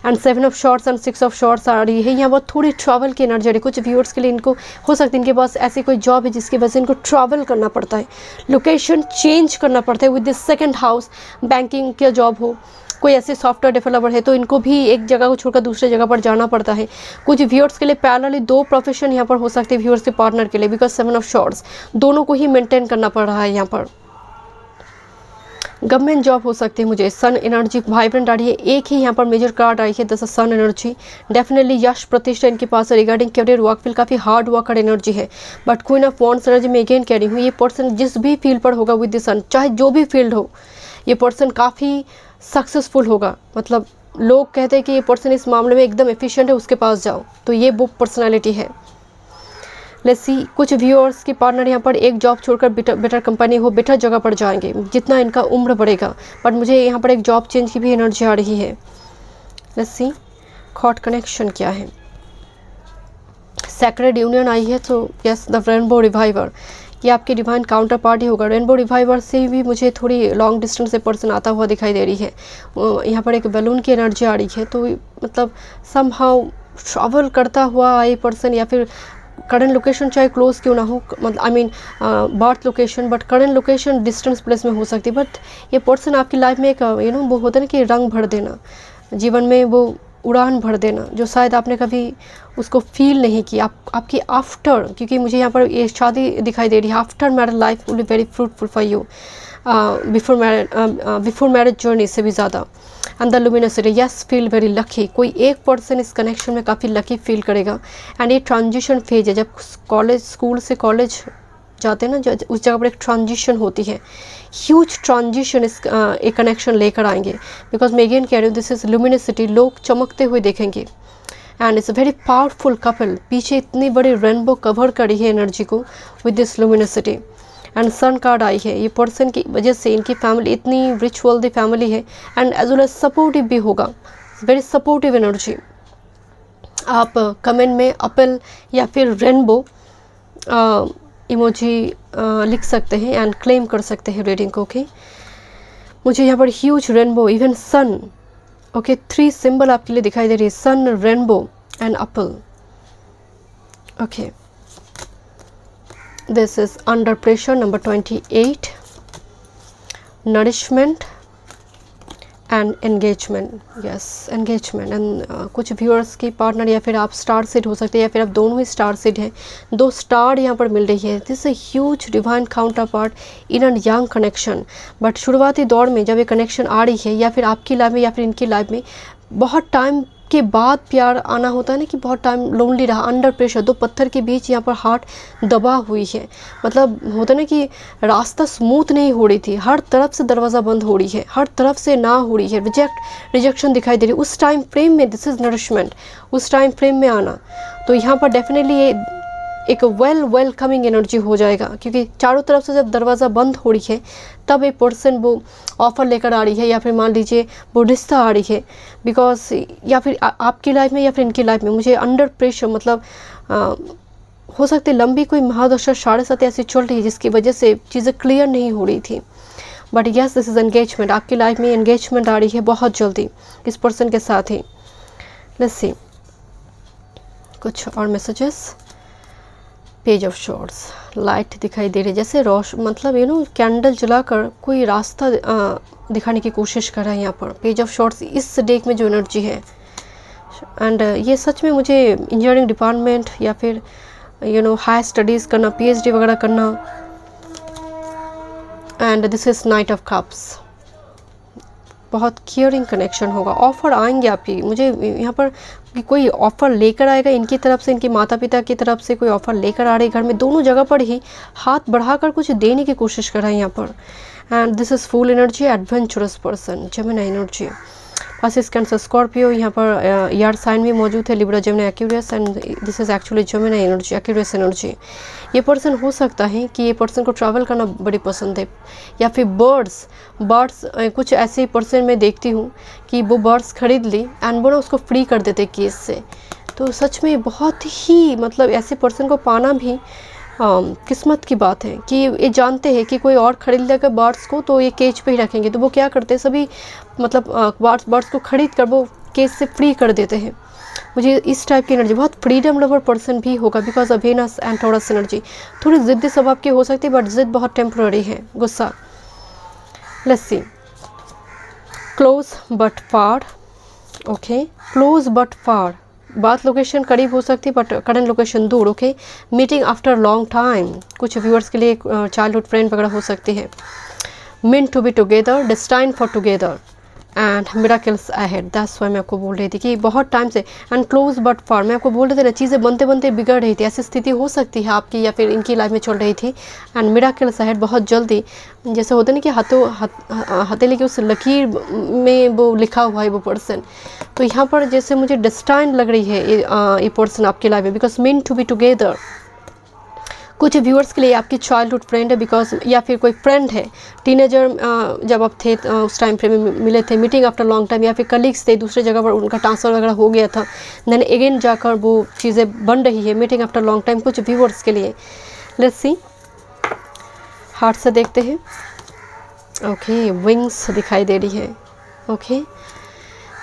And 7 of swords and 6 of swords आ रही है। यहाँ बहुत थोड़ी ट्रैवल की एनर्जी है कुछ व्यूअर्स के लिए। इनको हो सकता है इनके पास ऐसी कोई जॉब है जिसकी वजह से इनको ट्रैवल करना पड़ता है, लोकेशन चेंज करना पड़ता है with this second house. Banking का जॉब हो, कोई ऐसे सॉफ्टवेयर डेवलपर है तो इनको भी एक जगह को छोड़कर दूसरे जगह पर जाना पड़ता है। कुछ व्यूअर्स के लिए पैरेलली 2 प्रोफेशन यहाँ पर हो सकते हैं व्यूअर्स के पार्टनर के लिए, बिकॉज 7 ऑफ शॉर्ट्स दोनों को ही मेंटेन करना पड़ रहा है यहाँ पर। गवर्नमेंट जॉब हो सकती है मुझे। सन एनर्जी वाइब्रेंट आ रही है, एक ही यहाँ पर मेजर कार्ड आई है, दस सन एनर्जी। डेफिनेटली यश प्रतिष्ठा इनके पास है। रिगार्डिंग कैरियर वर्क फील्ड काफ़ी हार्ड वर्कर एनर्जी है। But queen of wands energy में अगेन कह रही हूँ, ये पर्सन जिस भी फील्ड पर होगा विद द सन, चाहे जो भी फील्ड हो, ये पर्सन काफ़ी सक्सेसफुल होगा। मतलब लोग कहते हैं कि ये पर्सन इस मामले में एकदम एफिशिएंट है, उसके पास जाओ, तो ये वो पर्सनालिटी है। लेट्स सी, कुछ व्यूअर्स के पार्टनर यहाँ पर एक जॉब छोड़कर बेटर कंपनी हो, बेटर जगह पर जाएंगे जितना इनका उम्र बढ़ेगा। बट मुझे यहाँ पर एक जॉब चेंज की भी एनर्जी आ रही है। लेट्स सी कॉर्ड कनेक्शन क्या है। सैक्रेड यूनियन आई है, तो यस, द रेनबो रिवाइवर, ये आपके डिवाइन काउंटर पार्टी होगा। रेनबो रिवाइवर से भी मुझे थोड़ी लॉन्ग डिस्टेंस से पर्सन आता हुआ दिखाई दे रही है। यहाँ पर एक बैलून की एनर्जी आ रही है, तो मतलब समहाउ ट्रैवल करता हुआ आए पर्सन, या फिर करंट लोकेशन चाहे क्लोज क्यों ना हो, मतलब I mean birth location, but current location distance place में हो सकती है। बट ये पर्सन आपकी लाइफ में एक वो होता है ना कि रंग भर देना, जीवन में वो उड़ान भर देना जो शायद आपने कभी उसको फील नहीं किया। आपकी आफ्टर, क्योंकि मुझे यहाँ पर ये शादी दिखाई दे रही है, after marriage life will be very fruitful for you, before marriage journey से भी ज़्यादा। And the luminosity, yes, feel very lucky. कोई एक पर्सन इस कनेक्शन में काफ़ी लकी फील करेगा। एंड ये ट्रांजिशन फेज है, जब कॉलेज, स्कूल से कॉलेज जाते हैं ना, जो उस जगह पर एक ट्रांजिशन होती है, ह्यूज ट्रांजिशन इस एक कनेक्शन लेकर आएंगे। बिकॉज मैं अगेन कह रही हूँ, दिस इज लुमिनसिटी, लोग चमकते हुए देखेंगे। And it's a very powerful couple, पीछे इतनी बड़ी रेनबो कवर करी है एनर्जी को with this luminosity. And sun card आई है, ये पर्सन की वजह से इनकी फैमिली इतनी रिच वेल्दी फैमिली है, and as well as supportive भी होगा, वेरी सपोर्टिव एनर्जी। आप कमेंट में अपल या फिर रेनबो इमोजी लिख सकते हैं एंड क्लेम कर सकते हैं रीडिंग को। ओके, मुझे यहाँ पर huge rainbow, even sun, okay, 3 symbol आपके लिए दिखाई दे रही है, sun, rainbow and apple. Okay, this is under pressure, number 28, nourishment and engagement, yes, engagement. And कुछ व्यूअर्स की पार्टनर या फिर आप स्टार सीड हो सकते हैं, या फिर आप दोनों ही स्टार सीड हैं, 2 स्टार यहाँ पर मिल रही है। This a huge divine counter part in and young connection. But शुरुआती दौर में जब ये कनेक्शन आ रही है, या फिर आपकी लाइफ में या फिर इनकी लाइफ में, बहुत टाइम के बाद प्यार आना होता है ना, कि बहुत टाइम लोनली रहा, अंडर प्रेशर, 2 पत्थर के बीच यहाँ पर हार्ट दबा हुई है। मतलब होता है ना कि रास्ता स्मूथ नहीं हो रही थी, हर तरफ से दरवाज़ा बंद हो रही है, हर तरफ से ना हो रही है, रिजेक्शन दिखाई दे रही है। उस टाइम फ्रेम में दिस इज़ नरिशमेंट, उस टाइम फ्रेम में आना, तो यहाँ पर डेफिनेटली ये एक वेलकमिंग एनर्जी हो जाएगा। क्योंकि चारों तरफ से जब दरवाज़ा बंद हो रही है, तब एक पर्सन वो ऑफ़र लेकर आ रही है, या फिर मान लीजिए वो रिश्ता आ रही है। बिकॉज या फिर आपकी लाइफ में या फिर इनकी लाइफ में, मुझे अंडर प्रेशर, मतलब हो सकती है लंबी कोई महादशा 7.5 ऐसी चल रही है जिसकी वजह से चीज़ें क्लियर नहीं हो रही थी। But yes this is engagement, आपकी लाइफ में एंगेजमेंट आ रही है बहुत जल्दी इस पर्सन के साथ ही। लेट्स सी कुछ और messages. Page of shorts, light दिखाई दे रही है, जैसे मतलब कैंडल जलाकर कोई रास्ता दिखाने की कोशिश कर रहा है यहाँ पर। पेज ऑफ शॉर्ट्स इस डेक में जो एनर्जी है, एंड ये सच में मुझे इंजीनियरिंग डिपार्टमेंट या फिर हाई स्टडीज़ करना, PhD वगैरह करना। And this is night of cups, बहुत केयरिंग कनेक्शन होगा, ऑफ़र आएंगे आपकी। मुझे यहाँ पर कि कोई ऑफ़र लेकर आएगा इनकी तरफ से, इनके माता पिता की तरफ से कोई ऑफ़र लेकर आ रही घर में, दोनों जगह पर ही हाथ बढ़ाकर कुछ देने की कोशिश कर रहे हैं यहाँ पर। And this is full energy, adventurous person, Gemini energy, passes cancer Scorpio. यहाँ पर यार साइन भी मौजूद है, Libra Gemini Aquarius, and this is actually Gemini energy, Aquarius energy. ये पर्सन हो सकता है कि ये पर्सन को ट्रैवल करना बड़ी पसंद है, या फिर बर्ड्स कुछ ऐसे पर्सन मैं देखती हूँ कि वो बर्ड्स खरीद ली एंड वो ना उसको फ्री कर देते केस से। तो सच में बहुत ही मतलब ऐसे पर्सन को पाना भी किस्मत की बात है कि ये जानते हैं कि कोई और ख़रीद लेगा बर्ड्स को तो ये केज पे ही रखेंगे, तो वो क्या करते हैं सभी मतलब बर्ड्स को ख़रीद कर वो केज से फ्री कर देते हैं। मुझे इस टाइप की एनर्जी, बहुत फ्रीडम लवर पर्सन भी होगा because of Venus and Taurus energy. थोड़ी ज़िद्दी स्वभाव की हो सकती है बट ज़िद बहुत टेम्प्रेरी है, गुस्सा। Let's see, close but far, okay, close but far, बात लोकेशन करीब हो सकती है बट करंट लोकेशन दूर, okay. Meeting after long time, कुछ व्यूअर्स के लिए चाइल्डहुड फ्रेंड वगैरह हो सकती है। Meant to be together, destined for together, and miracles ahead, that's why मैं आपको बोल रही थी कि बहुत टाइम से। एंड क्लोज बट फार, मैं आपको बोल रही थी ना, चीज़ें बनते बनते बिगड़ रही थी, ऐसी स्थिति हो सकती है आपकी या फिर इनकी लाइफ में चल रही थी। एंड मिराकल्स अहेड, बहुत जल्दी, जैसे होता नहीं कि हथेली की उस लकीर में वो लिखा हुआ है वो पर्सन, तो यहाँ पर जैसे मुझे डेस्टाइन्ड लग रही है ये पर्सन आपकी लाइफ में, because mean to be together. कुछ व्यूअर्स के लिए आपकी चाइल्डहुड फ्रेंड है बिकॉज, या फिर कोई फ्रेंड है, टीनेजर जब आप थे उस टाइम फ्रेम में मिले थे, मीटिंग आफ्टर लॉन्ग टाइम, या फिर कलीग्स थे, दूसरे जगह पर उनका ट्रांसफ़र वगैरह हो गया था, देन अगेन जाकर वो चीज़ें बन रही है, मीटिंग आफ्टर लॉन्ग टाइम कुछ व्यूअर्स के लिए। लेट्स सी, हार्ट से देखते हैं, ओके, विंग्स दिखाई दे रही है, okay.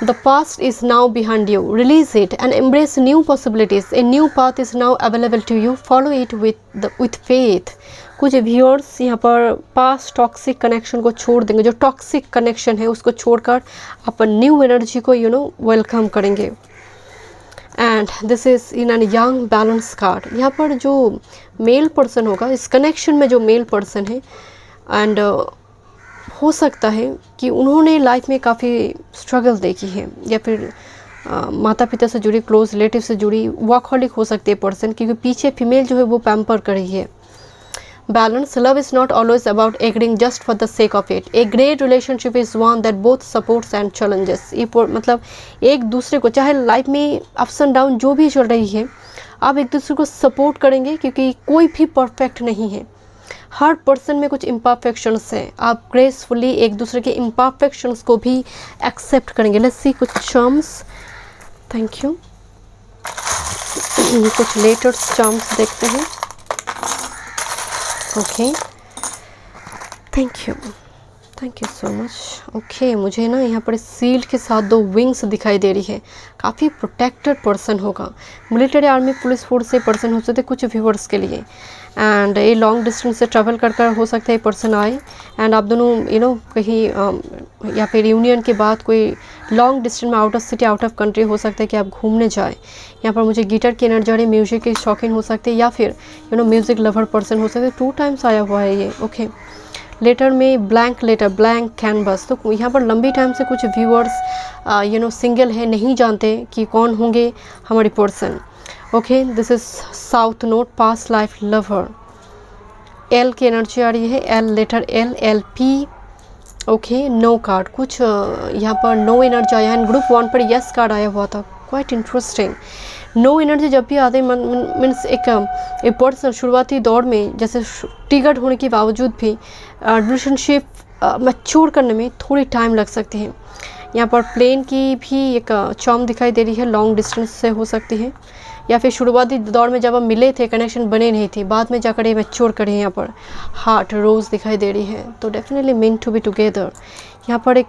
The past is now behind you. Release it and embrace new possibilities. A new path is now available to you. Follow it with faith. कुछ व्यूअर्स यहाँ पर पास्ट टॉक्सिक कनेक्शन को छोड़ देंगे, जो टॉक्सिक कनेक्शन है उसको छोड़कर अपन न्यू एनर्जी को वेलकम करेंगे। And this is in an young balance card. यहाँ पर जो मेल पर्सन होगा, इस कनेक्शन में जो मेल पर्सन है, एंड हो सकता है कि उन्होंने लाइफ में काफ़ी स्ट्रगल देखी है, या फिर माता पिता से जुड़ी, क्लोज रिलेटिव से जुड़ी, वर्कहॉलिक हो सकती है पर्सन, क्योंकि पीछे फीमेल जो है वो पैम्पर कर रही है। Balance, love is not always about agreeing just for the sake of it. A great relationship is one that both supports and challenges. ये मतलब एक दूसरे को, चाहे लाइफ में अप्स एंड डाउन जो भी चल रही है, आप एक दूसरे को सपोर्ट करेंगे, क्योंकि कोई भी परफेक्ट नहीं है, हर पर्सन में कुछ इम्परफेक्शंस हैं। आप ग्रेसफुली एक दूसरे के इम्परफेक्शंस को भी एक्सेप्ट करेंगे। लेट्स सी कुछ चार्म्स, थैंक यू। कुछ लेटेस्ट चार्म्स देखते हैं, okay, thank you so much. Okay, मुझे ना यहाँ पर सील्ड के साथ 2 विंग्स दिखाई दे रही है, काफ़ी प्रोटेक्टेड पर्सन होगा, मिलिट्री, आर्मी, पुलिस फोर्स से पर्सन हो सकते कुछ व्यूअर्स के लिए। एंड ये लॉन्ग डिस्टेंस से ट्रैवल कर हो सकता है पर्सन आए, एंड आप दोनों कहीं या फिर यूनियन के बाद कोई लॉन्ग डिस्टेंस में out of city, out of country हो सकता है कि आप घूमने जाए। यहाँ पर मुझे गिटार की एनर्जी आ रही है, म्यूजिक के शौकीन हो सकते हैं, या फिर म्यूज़िक लवर पर्सन हो सकते हैं। 2 टाइम्स आया हुआ है ये, ओके। लेटर में ब्लैंक लेटर, ब्लैंक कैनवस, तो यहाँ पर लंबी टाइम से कुछ व्यूअर्स सिंगल है, नहीं जानते कि कौन होंगे हमारी person, okay. This is south node, past life lover. L की एनर्जी आ रही है, L letter, LP, okay. No card, कुछ यहाँ पर नो एनर्जी आया है। ग्रुप 1 पर यस कार्ड आया हुआ था, क्वाइट इंटरेस्टिंग। नो एनर्जी जब भी आते हैं मीन्स एक पर्सन शुरुआती दौर में जैसे ट्रिगर्ड होने के बावजूद भी रिलेशनशिप मैच्योर करने में थोड़ी टाइम लग सकती है। यहाँ पर प्लेन की भी एक चार्म दिखाई दे रही है, लॉन्ग डिस्टेंस से हो सकती है, या फिर शुरुआती दौर में जब हम मिले थे कनेक्शन बने नहीं थे, बाद में जाकर ये मैच्योर करे। यहाँ पर हार्ट रोज़ दिखाई दे रही है, तो definitely meant to be together. यहाँ पर एक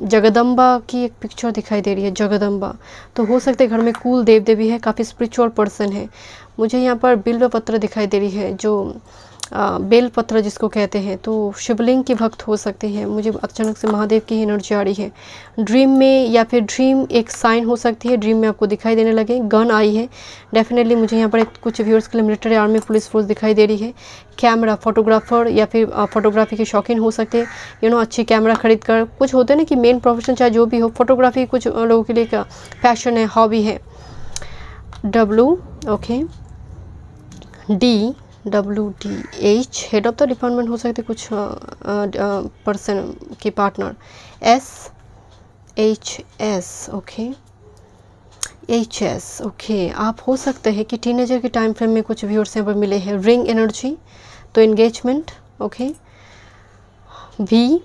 जगदम्बा की एक पिक्चर दिखाई दे रही है, जगदम्बा। तो हो सकता है घर में कुल देव देवी है, काफ़ी स्पिरिचुअल पर्सन है। मुझे यहाँ पर बिल्व पत्र दिखाई दे रही है, जो बेल पत्र जिसको कहते हैं, तो शिवलिंग के भक्त हो सकते हैं। मुझे अचानक से महादेव की एनर्जी आ रही है ड्रीम में, या फिर ड्रीम एक साइन हो सकती है, ड्रीम में आपको दिखाई देने लगे। गन आई है डेफिनेटली। मुझे यहाँ पर कुछ व्यूअर्स के लिए मिलिट्री, आर्मी, पुलिस फोर्स दिखाई दे रही है। कैमरा, फोटोग्राफर या फिर फोटोग्राफी के शौकीन हो सकते हैं। अच्छी कैमरा खरीद कर, कुछ होते हैं ना कि मेन प्रोफेशन चाहे जो भी हो, फोटोग्राफी कुछ लोगों के लिए का पैशन है, हॉबी है। W, okay, DWDH head of the department हो सकते कुछ पर्सन के partner. SHS, okay, HS, okay. आप हो सकते हैं कि टीनेजर के टाइम फ्रेम में कुछ व्यूअर्स यहाँ पर मिले हैं। रिंग एनर्जी, तो एंगेजमेंट, ओके। V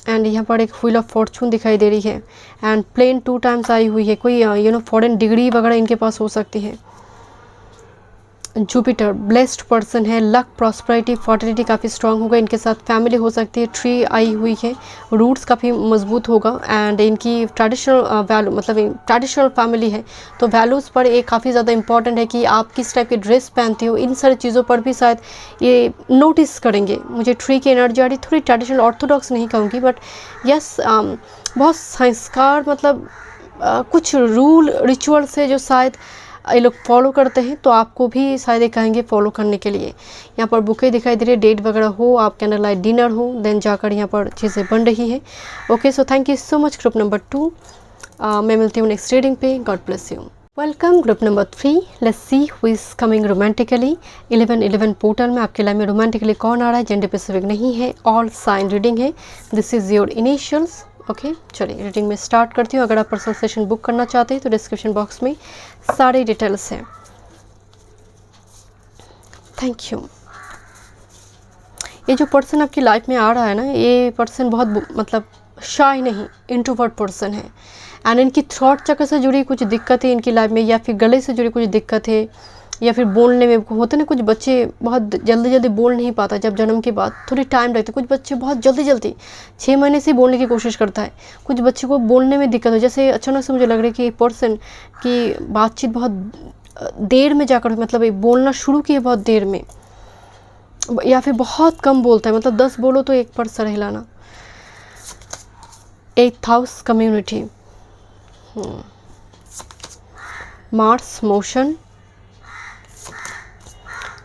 एंड यहाँ पर एक व्हील ऑफ फॉर्चून दिखाई दे रही है एंड प्लेन 2 टाइम्स आई हुई है। कोई फॉरेन डिग्री वगैरह इनके पास हो सकती है। जुपिटर ब्लेस्ड पर्सन है। लक, प्रॉस्पेरिटी, फर्टिलिटी काफ़ी स्ट्रांग होगा इनके साथ। फैमिली हो सकती है। ट्री आई हुई है, रूट्स काफ़ी मजबूत होगा एंड इनकी ट्रेडिशनल वैल्यू, मतलब ट्रेडिशनल फैमिली है, तो वैल्यूज़ पर ये काफ़ी ज़्यादा इंपॉर्टेंट है कि आप किस टाइप की ड्रेस पहनती हो, इन सारी चीज़ों पर भी शायद ये नोटिस करेंगे। मुझे ट्री की एनर्जी आ रही, थोड़ी ट्रेडिशनल ऑर्थोडॉक्स नहीं कहूँगी, बट यस बहुत संस्कार, मतलब कुछ रूल रिचुअल्स है जो शायद ये लोग फॉलो करते हैं, तो आपको भी शायद ये कहेंगे फॉलो करने के लिए। यहाँ पर बुके दिखाई दे रही है, डेट वगैरह हो, आप कैंडल लाइट डिनर हो, देन जाकर यहाँ पर चीज़ें बन रही है। Okay, so thank you so much group number 2। मैं मिलती हूँ नेक्स्ट रीडिंग पे। God bless you. Welcome group number 3। Let's see who is coming romantically. 1111 portal में आपके लाइफ में रोमांटिकली कौन आ रहा है, जेंडर स्पेसिफिक नहीं है, ऑल साइन रीडिंग है। This is your initials. Okay, चलिए रीडिंग में स्टार्ट करती हूँ। अगर आप पर्सनल सेशन बुक करना चाहते हैं तो डिस्क्रिप्शन बॉक्स में सारे डिटेल्स हैं। Thank you. ये जो पर्सन आपकी लाइफ में आ रहा है ना, ये पर्सन बहुत मतलब शाय नहीं, इंट्रोवर्ट पर्सन है एंड इनकी थ्रॉट चक्र से जुड़ी कुछ दिक्कत है इनकी लाइफ में, या फिर गले से जुड़ी कुछ दिक्कत है, या फिर बोलने में होते ना कुछ बच्चे बहुत जल्दी जल्दी बोल नहीं पाता, जब जन्म के बाद थोड़ी टाइम लगता है। कुछ बच्चे बहुत जल्दी जल्दी 6 महीने से बोलने की कोशिश करता है, कुछ बच्चे को बोलने में दिक्कत हो। जैसे अचानक से मुझे लग रहा है कि पर्सन की बातचीत बहुत देर में जाकर, मतलब बोलना शुरू किए बहुत देर में, या फिर बहुत कम बोलता है, मतलब 10 बोलो तो 1 पर सर हिलाना। 8th house community, Mars motion,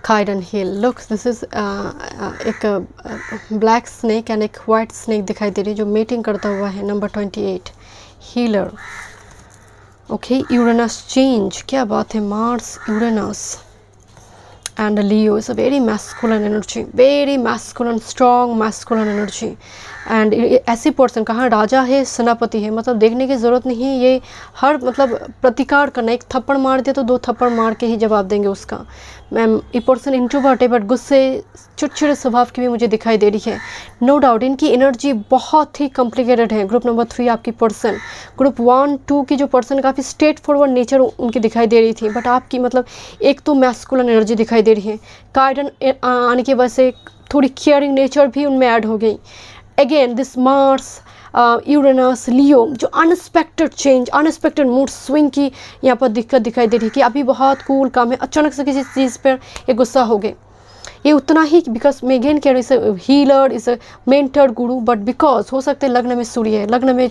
काइडन हिल। लुक, दिस इज एक ब्लैक स्नेक एंड एक वाइट स्नेक दिखाई दे रही है जो मीटिंग करता हुआ है। Number 28 healer. Okay, Uranus change, क्या बात है। Mars, Uranus and Leo is a very masculine energy, very masculine, strong masculine energy. And ऐसी पर्सन कहाँ राजा है, सेनापति है, मतलब देखने की ज़रूरत नहीं है, ये हर मतलब प्रतिकार करना, एक थप्पड़ मार दिया तो 2 थप्पड़ मार के ही जवाब देंगे उसका। मैम, ये पर्सन इंट्रोवर्ट है बट गुस्से चिड़चिड़े स्वभाव की भी मुझे दिखाई दे रही है। नो डाउट इनकी एनर्जी बहुत ही कॉम्प्लिकेटेड है। ग्रुप नंबर 3 आपकी पर्सन, ग्रुप 1, 2 की जो पर्सन काफ़ी स्ट्रेट फॉरवर्ड नेचर उनकी दिखाई दे रही थी, बट आपकी मतलब एक तो मैस्कुलिन एनर्जी दिखाई दे रही है। काइडन आने की वजह से थोड़ी केयरिंग नेचर भी उनमें ऐड हो गई। अगेन दिस मार्स, यूरेनस, लियो, जो unexpected change, unexpected mood swing की यहाँ पर दिक्कत दिखाई दे रही है कि अभी बहुत कूल काम है, अचानक से किसी चीज़ पर ये गुस्सा हो गए। ये उतना ही बिकॉज मैं अगेन कह रही इस हीलर, इस मेंटर, गुरु, बट बिकॉज हो सकते हैं लग्न में सूर्य है, लग्न में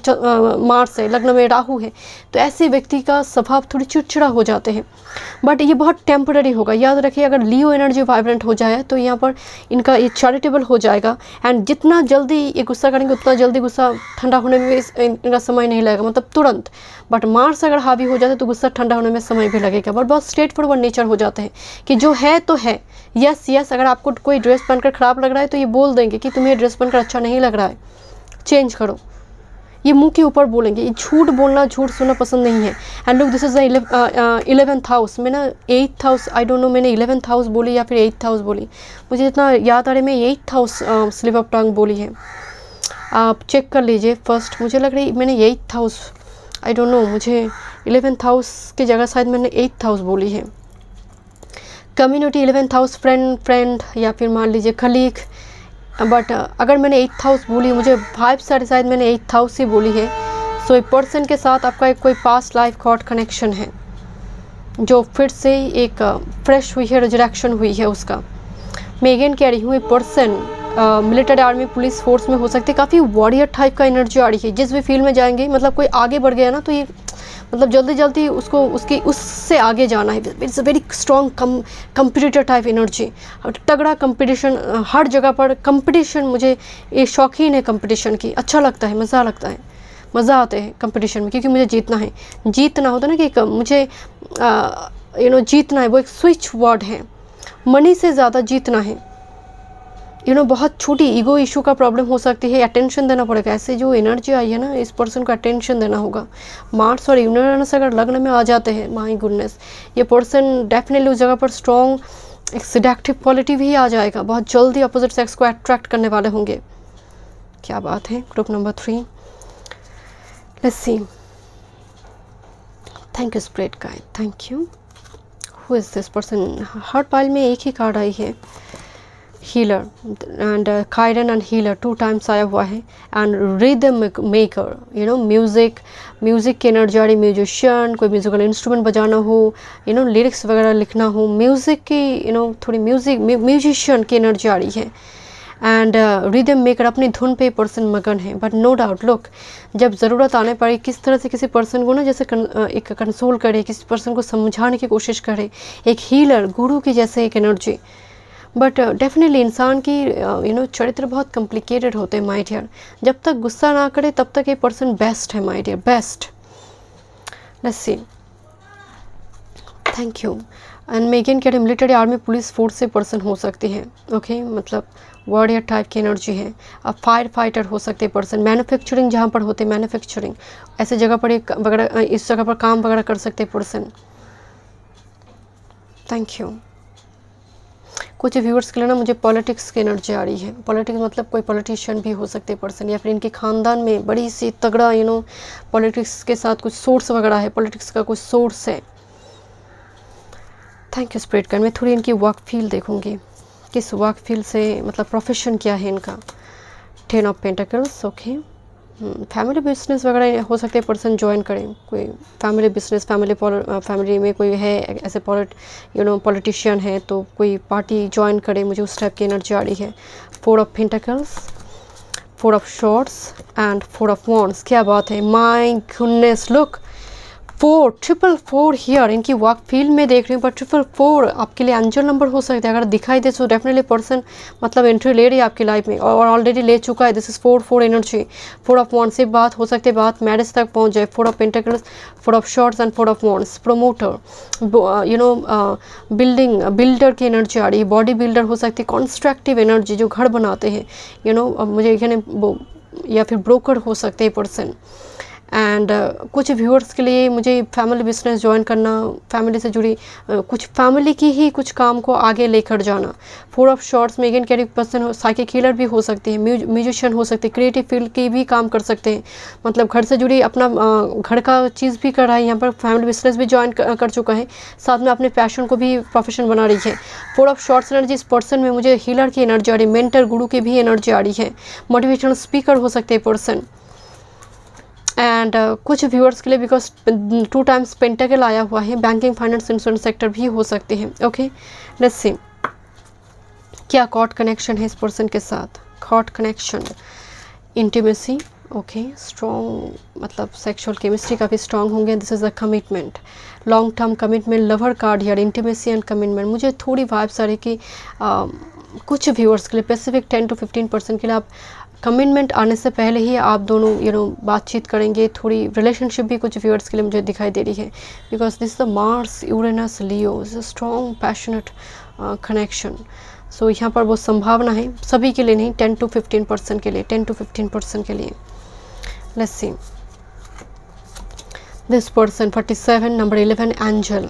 मार्स है, लग्न में राहु है, तो ऐसे व्यक्ति का स्वभाव थोड़ी चिड़चिड़ा हो जाते हैं, बट ये बहुत टेम्पररी होगा। याद रखिए, अगर लियो एनर्जी वाइब्रेंट हो जाए तो यहाँ पर इनका ये चैरिटेबल हो जाएगा एंड जितना जल्दी ये गुस्सा करेंगे उतना जल्दी गुस्सा ठंडा होने में इनका समय नहीं लगेगा, मतलब तुरंत। बट मार्स अगर हावी हो जाता है तो गुस्सा ठंडा होने में समय भी लगेगा, बट बहुत स्ट्रेट फॉरवर्ड नेचर हो जाते हैं कि जो है तो है, यस यस। अगर आपको कोई ड्रेस पहनकर ख़राब लग रहा है तो ये बोल देंगे कि तुम्हें ड्रेस पहनकर अच्छा नहीं लग रहा है, चेंज करो। ये मुंह के ऊपर बोलेंगे। ये झूठ बोलना, झूठ सुनना पसंद नहीं है। And look, this is the 11th house. मैं ना 8th house, I don't no मैंने 11th हाउस बोली या फिर 8th हाउस बोली, मुझे जितना याद आ रहा है मैं 8th house slip of tongue बोली है। आप चेक कर लीजिए फर्स्ट। मुझे लग रही मैंने 8th house I don't no, मुझे 11th हाउस की जगह शायद मैंने 8th हाउस बोली है। कम्युनिटी 11th हाउस, फ्रेंड या फिर मान लीजिए कलीग, बट अगर मैंने 8th हाउस बोली, मुझे वाइब से शायद मैंने 8th हाउस ही बोली है। सो एक पर्सन के साथ आपका एक कोई पास्ट लाइफ कॉर्ड कनेक्शन है जो फिर से एक फ्रेश हुई है, रिजरेक्शन हुई है उसका। मैं अगेन कह रही हूँ, एक person military, army, police force में हो सकती है, काफ़ी वॉरियर टाइप का एनर्जी आ रही है। जिस भी फील्ड में जाएंगे, मतलब कोई आगे बढ़ गया ना, तो ये मतलब जल्दी जल्दी उसको उससे आगे जाना है। It's a very strong competitor type energy, तगड़ा कंपटीशन, हर जगह पर कंपटीशन। मुझे ये शौकीन है कंपटीशन की, अच्छा लगता है, मज़ा लगता है, मज़ा आता है कंपटीशन में, क्योंकि मुझे जीतना है। जीतना होता है ना कि मुझे जीतना है, वो एक स्विच वर्ड है। मनी से ज़्यादा जीतना है। बहुत छोटी ईगो इशू का प्रॉब्लम हो सकती है, अटेंशन देना पड़ेगा। ऐसे जो एनर्जी आई है ना, इस पर्सन को अटेंशन देना होगा। मार्स और यूरेनस अगर लग्न में आ जाते हैं, माय गुडनेस, ये पर्सन डेफिनेटली उस जगह पर स्ट्रॉन्ग एक सिडेक्टिव क्वालिटी भी आ जाएगा। बहुत जल्दी अपोजिट सेक्स को अट्रैक्ट करने वाले होंगे। क्या बात है। Group number 3, let's see. Thank you spirit guide, thank you. Who is this person? हर पाइल में एक ही कार्ड आई है, healer and Chiron and healer 2 times आया हुआ है। एंड रिदम मेकर, म्यूज़िक की एनर्जी आ रही, म्यूजिशियन, कोई म्यूज़िकल इंस्ट्रूमेंट बजाना हो, लिरिक्स वगैरह लिखना हो, म्यूज़िक की थोड़ी म्यूजिशियन की एनर्जी आ रही है। एंड रिदम मेकर, अपनी धुन पे पर्सन मगन है। बट नो डाउट, लुक, जब ज़रूरत आने पर किस तरह से किसी पर्सन को ना जैसे एक कंसोल करे, किसी पर्सन को समझाने की कोशिश करे, एक हीलर, गुरु की जैसे एक एनर्जी। बट डेफिनेटली इंसान की चरित्र बहुत कॉम्प्लिकेटेड होते हैं माय डियर। जब तक गुस्सा ना करे तब तक ये पर्सन बेस्ट है my dear, best. Let's see, thank you. And मैं अगेन कह रही हूँ, मिलिट्री, आर्मी, पुलिस फोर्स से पर्सन हो सकती है। ओके, मतलब वॉरियर टाइप की एनर्जी है। अब फायर फाइटर हो सकते हैं पर्सन, मैन्युफैक्चरिंग जहाँ पर होते हैं, मैन्युफैक्चरिंग ऐसे जगह पर एक वगैरह, इस जगह पर काम वगैरह कर सकते हैं पर्सन। Thank you. कुछ व्यूअर्स के लिए ना मुझे पॉलिटिक्स की एनर्जी आ रही है। पॉलिटिक्स मतलब कोई पॉलिटिशियन भी हो सकते हैं पर्सन, या फिर इनके खानदान में बड़ी सी तगड़ा पॉलिटिक्स के साथ कुछ सोर्स वगैरह है, पॉलिटिक्स का कुछ सोर्स है। Thank you spirit guide. मैं थोड़ी इनकी वर्क फील्ड देखूंगी, किस वर्क फील्ड से, मतलब प्रोफेशन क्या है इनका। 10 of pentacles, okay. Family business वगैरह हो सकते हैं पर्सन ज्वाइन करें, कोई फैमिली बिजनेस, फैमिली में कोई है ऐसे पॉलिटिशियन है तो कोई पार्टी ज्वाइन करे, मुझे उस टाइप की एनर्जी आ रही है। 4 of pentacles, 4 of swords and 4 of wands. क्या बात है, माय गुडनेस, लुक 4 4 हियर। इनकी वर्क फील्ड में देख रही हूँ, पर 4 आपके लिए एंजल नंबर हो सकता है। अगर दिखाई दे तो डेफिनेटली पर्सन मतलब एंट्री ले रही है आपकी लाइफ में, और ऑलरेडी ले चुका है। This is 4 energy. 4 of wands से बात हो सकती है, बात मैरिज तक पहुँच जाए। 4 of pentacles, 4 of swords and 4 of wands. Promoter, builder की एनर्जी आ रही है। बॉडी बिल्डर हो सकती है, कॉन्स्ट्रक्टिव एनर्जी जो घर बनाते हैं, मुझे या फिर ब्रोकर हो सकते हैं पर्सन। एंड कुछ व्यूअर्स के लिए मुझे फैमिली बिजनेस ज्वाइन करना, फैमिली से जुड़ी कुछ फैमिली की ही कुछ काम को आगे लेकर जाना। 4 ऑफ शॉर्ट्स में अगेन कैरी पर्सन हो, साइकिक हीलर भी हो सकती है, म्यूजिशियन हो सकते हैं, क्रिएटिव फील्ड की भी काम कर सकते हैं, मतलब घर से जुड़ी अपना घर का चीज़ भी कर रहा है, यहाँ पर फैमिली बिजनेस भी ज्वाइन कर चुका है, साथ में अपने पैशन को भी प्रोफेशन बना रही है। 4 ऑफ शॉर्ट्स एनर्जी इस पर्सन में मुझे हीलर की एनर्जी आ रही है, मेंटर, गुरु की भी एनर्जी आ रही है, मोटिवेशनल स्पीकर हो सकते हैं पर्सन। एंड कुछ व्यूअर्स के लिए बिकॉज 2 टाइम्स पेंटाकल आया हुआ है, बैंकिंग, फाइनेंस, इंश्योरेंस सेक्टर भी हो सकते हैं। ओके, लेट्स सी क्या कॉर्ड कनेक्शन है इस पर्सन के साथ। Cord connection, intimacy, okay, strong, मतलब सेक्सुअल केमिस्ट्री काफ़ी स्ट्रॉन्ग होंगे। This is a commitment, long term commitment, lover card here, intimacy and commitment. मुझे थोड़ी वाइब्स आ रही कि कुछ व्यूअर्स के लिए स्पेसिफिक 10 to 15% के लिए आप कमिटमेंट आने से पहले ही आप दोनों बातचीत करेंगे। थोड़ी रिलेशनशिप भी कुछ व्यूअर्स के लिए मुझे दिखाई दे रही है, because this the Mars, Uranus, Leo, is a strong passionate connection. So यहाँ पर वो संभावना है, सभी के लिए नहीं, 10 to 15% के लिए, 10 to 15% के लिए। Let's see this person 47, number 11, angel.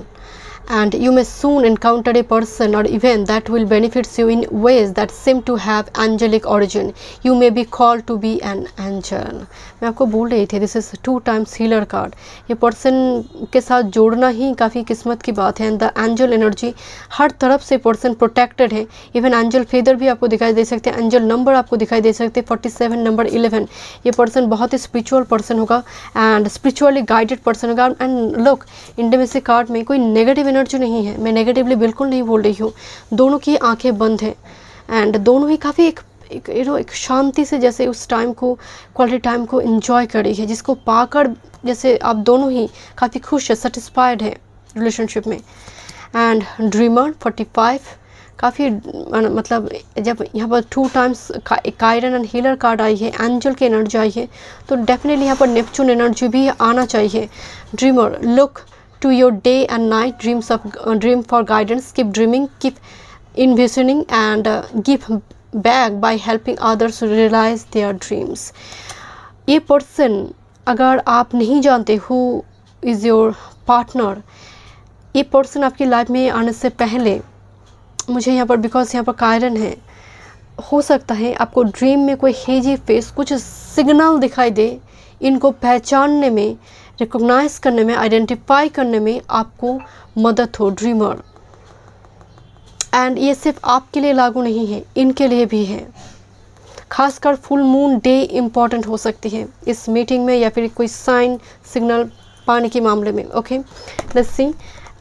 and you may soon encounter a person or event that will benefits you in ways that seem to have angelic origin. You may be called to be an angel. मैं आपको बोल रही थी this is 2 times healer card. ये person के साथ जोड़ना ही काफ़ी किस्मत की बात है. एंड द एंजल एनर्जी हर तरफ से पर्सन प्रोटेक्टेड है. इवन एंजल फेदर भी आपको दिखाई दे सकते हैं. एंजल नंबर आपको दिखाई दे सकते हैं 47 नंबर 11. ये पर्सन बहुत ही स्पिरिचुअल पर्सन होगा एंड स्पिरिचुअली गाइडेड पर्सन होगा. एंड लुक इंटीमेसी कार्ड में कोई नेगेटिव एनर्जी नहीं है. मैं नेगेटिवली बिल्कुल नहीं बोल रही हूँ. दोनों की आंखें बंद हैं एंड दोनों ही काफ़ी एक शांति से जैसे उस टाइम को क्वालिटी टाइम को एंजॉय करी है, जिसको पाकर जैसे आप दोनों ही काफ़ी खुश है, सेटिस्फाइड है रिलेशनशिप में. एंड ड्रीमर 45 काफ़ी मतलब जब यहाँ पर 2 times Chiron and healer card आई है, एंजल की एनर्जी आई है, तो डेफिनेटली यहाँ पर नेपच्यून एनर्जी भी आना चाहिए. Dreamer look to your day and night dream for guidance. Keep dreaming, keep envisioning and give back by helping others to realize their dreams. ये पर्सन अगर आप नहीं जानते हु इज़ योर पार्टनर, ये person आपकी लाइफ में आने से पहले मुझे यहाँ पर बिकॉज यहाँ पर कायरन है, हो सकता है आपको ड्रीम में कोई हेजी फेस कुछ सिग्नल दिखाई दे. इनको पहचानने में, रिकॉग्नाइज करने में, आइडेंटिफाई करने में आपको मदद हो ड्रीमर. एंड ये सिर्फ आपके लिए लागू नहीं है, इनके लिए भी है. खासकर फुल मून डे इम्पॉर्टेंट हो सकती है इस मीटिंग में या फिर कोई साइन सिग्नल पाने के मामले में. Okay let's see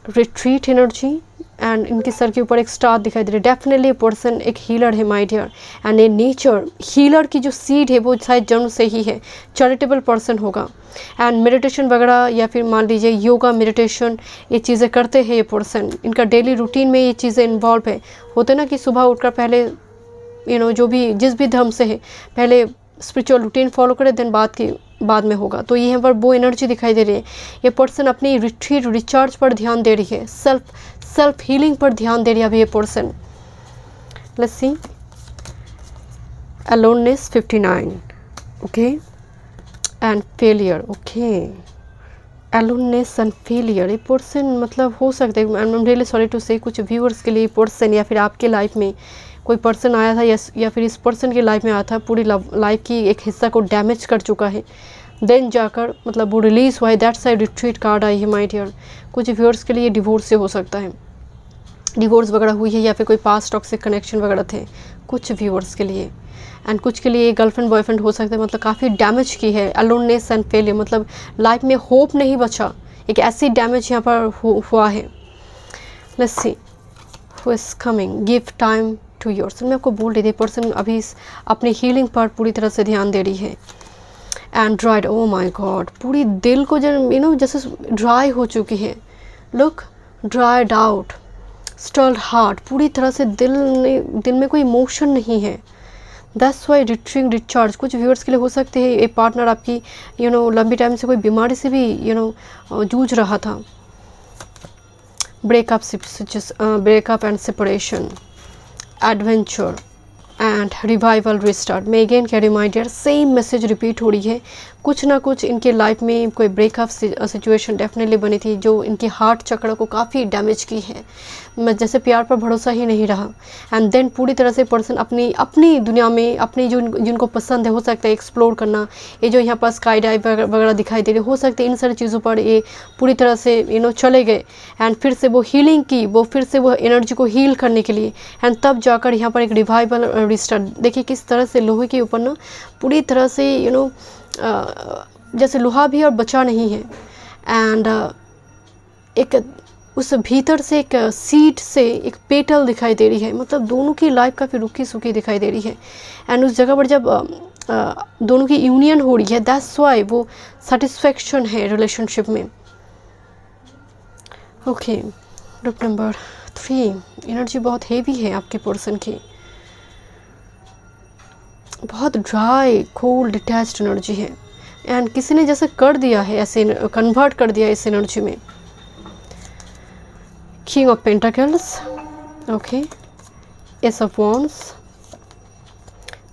retreat energy. And इनके सर के ऊपर एक स्टार दिखाई दे रही है. डेफिनेटली पर्सन एक हीलर है माय डियर. एंड ये नेचर हीलर की जो सीड है वो शायद जन्म से ही है. चैरिटेबल पर्सन होगा एंड मेडिटेशन वगैरह या फिर मान लीजिए योगा मेडिटेशन ये चीज़ें करते हैं ये पर्सन. इनका डेली रूटीन में ये चीज़ें इन्वॉल्व है. होते ना कि सुबह उठकर पहले जो भी जिस भी धर्म से है पहले स्पिरिचुअल रूटीन फॉलो करे, देन बाद में होगा. तो यहाँ पर वो एनर्जी दिखाई दे रही है. ये पर्सन अपनी रिट्रीट रिचार्ज पर ध्यान दे रही है, सेल्फ हीलिंग पर ध्यान दे रही है अभी ये person. Let's see aloneness 59. Okay and failure. Okay aloneness and failure. ये पर्सन मतलब हो सकता है, I am really sorry to say, कुछ व्यूअर्स के लिए पर्सन या फिर आपके लाइफ में कोई पर्सन आया था या फिर इस पर्सन की लाइफ में आया था, पूरी लाइफ की एक हिस्सा को डैमेज कर चुका है, देन जाकर मतलब वो रिलीज़ हुआ है. दैट साइड रिट्रीट कार्ड आई है माय डियर. कुछ व्यूअर्स के लिए डिवोर्स से हो सकता है, डिवोर्स वगैरह हुई है या फिर कोई पास्ट टॉक्सिक कनेक्शन वगैरह थे कुछ व्यूअर्स के लिए. एंड कुछ के लिए गर्लफ्रेंड बॉयफ्रेंड हो सकता है, मतलब काफ़ी डैमेज की है. अलोननेस एंड फेलियर मतलब लाइफ में होप नहीं बचा, एक ऐसी डैमेज यहाँ पर हुआ है. Let's see who is coming. Give time to yourself. मैं आपको बोल रही थी पर्सन अभी अपनी हीलिंग पर पूरी तरह से ध्यान दे रही है. And dried, oh my god, पूरी दिल को जैसे ड्राई हो चुकी है. Look dried out, stirred heart, पूरी तरह से दिल में कोई इमोशन नहीं है. That's why retreat recharge. कुछ व्यूअर्स के लिए हो सकते हैं ये पार्टनर आपकी लंबी टाइम से कोई बीमारी से भी जूझ रहा था. Breakup and separation, adventure and revival restart. मैं अगेन कह रही हूँ my dear, same message repeat हो रही है. कुछ ना कुछ इनके लाइफ में कोई ब्रेकअप सिचुएशन डेफिनेटली बनी थी जो इनकी हार्ट चक्र को काफ़ी डैमेज की है. जैसे प्यार पर भरोसा ही नहीं रहा. एंड देन पूरी तरह से पर्सन अपनी दुनिया में अपनी जिनको पसंद है, हो सकता है एक्सप्लोर करना, ये जो यहाँ पर स्काई डाइव वगैरह दिखाई दे रही, हो सकता है इन सारी चीज़ों पर ये पूरी तरह से चले गए. एंड फिर से वो हीलिंग की, वो फिर से वो एनर्जी को हील करने के लिए, एंड तब जाकर यहाँ पर एक रिवाइवल रिस्टार्ट. देखिए किस तरह से लोहे के ऊपर ना पूरी तरह से जैसे लोहा भी और बचा नहीं है. एंड एक उस भीतर से एक सीड से एक पेटल दिखाई दे रही है. मतलब दोनों की लाइफ काफ़ी रुकी सूखी दिखाई दे रही है. एंड उस जगह पर जब दोनों की यूनियन हो रही है, दैट्स वाई वो सेटिस्फैक्शन है रिलेशनशिप में. Okay group number 3. एनर्जी बहुत हेवी है आपके पर्सन की, बहुत ड्राई कोल्ड डिटैच्ड एनर्जी है. एंड किसी ने जैसे कर दिया है, ऐसे कन्वर्ट कर दिया इस एनर्जी में. King of pentacles. Okay S of wands,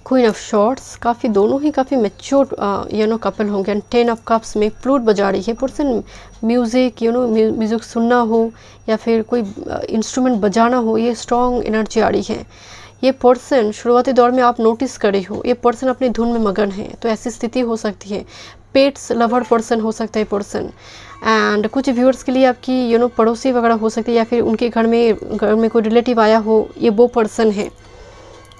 queen of shorts, काफ़ी दोनों ही काफ़ी मैच्योर कपल होंगे। एंड 10 ऑफ कप्स में फ्लूट बजा रही है पर्सन। म्यूज़िक म्यूज़िक सुनना हो या फिर कोई इंस्ट्रूमेंट बजाना हो, ये स्ट्रॉन्ग एनर्जी आ रही है। ये पर्सन शुरुआती दौर में आप नोटिस करे हो, ये पर्सन अपनी धुन में मगन है, तो ऐसी स्थिति हो सकती है। पेट्स लवर पर्सन हो सकता है पर्सन। एंड कुछ व्यूअर्स के लिए आपकी पड़ोसी वगैरह हो सकती है, या फिर उनके घर में कोई रिलेटिव आया हो, ये वो पर्सन है।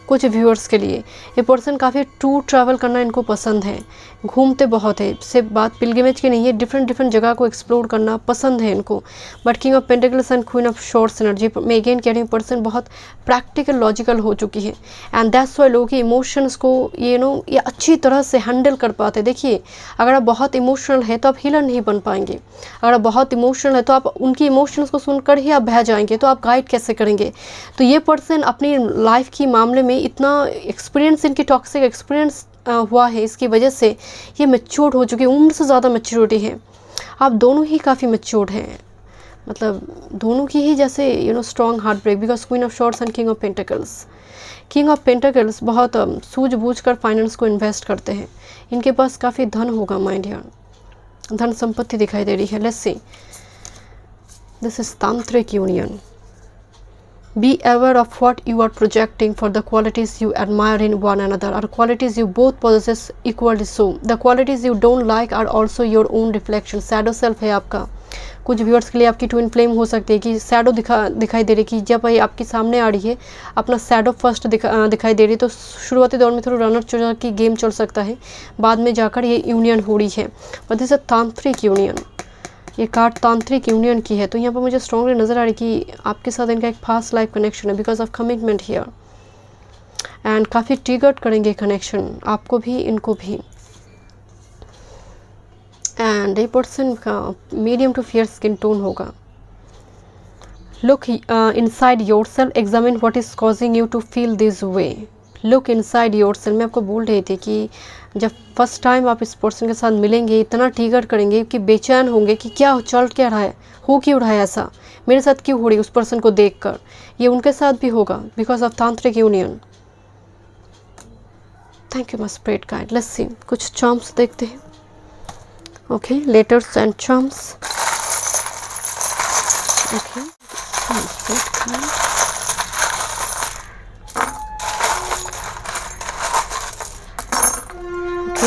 कुछ व्यूअर्स के लिए ये पर्सन काफ़ी टूर ट्रैवल करना इनको पसंद है, घूमते बहुत है। इससे बात पिलग्रिमेज की नहीं है, डिफरेंट जगह को एक्सप्लोर करना पसंद है इनको। But king of pentacles and queen of shorts energy में अगेन कह रही हूँ, पर्सन बहुत प्रैक्टिकल लॉजिकल हो चुकी है। एंड दैट्स वाई लोगों के इमोशंस को ये अच्छी तरह से हैंडल कर पाते। देखिए, अगर आप बहुत इमोशनल है तो आप हीलर नहीं बन पाएंगे। अगर आप बहुत इमोशनल है तो आप उनकी इमोशंस को सुनकर ही आप बह जाएंगे, तो आप गाइड कैसे करेंगे। तो ये पर्सन अपनी लाइफ की मामले में इतना एक्सपीरियंस, इनकी टॉक्सिक एक्सपीरियंस हुआ है, इसकी वजह से ये मैच्योर्ड हो चुकी है, उम्र से ज़्यादा मैच्योरिटी है। आप दोनों ही काफ़ी मैच्योर्ड हैं, मतलब दोनों की ही जैसे strong heartbreak, because queen of swords and king of pentacles. King of pentacles बहुत सूझबूझ कर फाइनेंस को इन्वेस्ट करते हैं। इनके पास काफ़ी धन होगा, माइंड यार, धन संपत्ति दिखाई दे रही है। लेट्स सी, दिस इज तांत्रिक union. Be aware of what you are projecting for the qualities you admire in one another, or qualities you both possess equally so. The qualities you don't like are also your own reflection. Shadow self है आपका। कुछ viewers के लिए आपकी twin flame हो सकती है कि शैडो दिखाई दे रही, कि जब ये आपके सामने आ रही है, अपना शैडो फर्स्ट दिखाई दे रही है। तो शुरुआती दौर में थोड़ा रनर चुरा की गेम चल सकता है, बाद में जाकर ये यूनियन हो रही है। बट दिस इज तांत्रिक यूनियन, ये कार्ड तांत्रिक यूनियन की है। तो यहाँ पर मुझे स्ट्रॉन्गली नज़र आ रही कि आपके साथ इनका एक फास्ट लाइफ कनेक्शन है, because of commitment here. And काफ़ी ट्रिगर्ड करेंगे कनेक्शन, आपको भी इनको भी। एंड ये पर्सन का medium to fair skin tone होगा। Look inside yourself, examine what is causing you to feel this way. Look inside yourself, मैं आपको बोल रही थी कि जब फर्स्ट टाइम आप इस पर्सन के साथ मिलेंगे, इतना ट्रिगर करेंगे कि बेचैन होंगे कि क्या चल क्या रहा है, हो क्यों रहा है ऐसा, मेरे साथ क्यों हो रही है उस पर्सन को देखकर। ये उनके साथ भी होगा बिकॉज ऑफ तांत्रिक union. Thank you my spirit guide. Let's see, कुछ चार्म्स देखते हैं। Okay, letters and charms. Okay,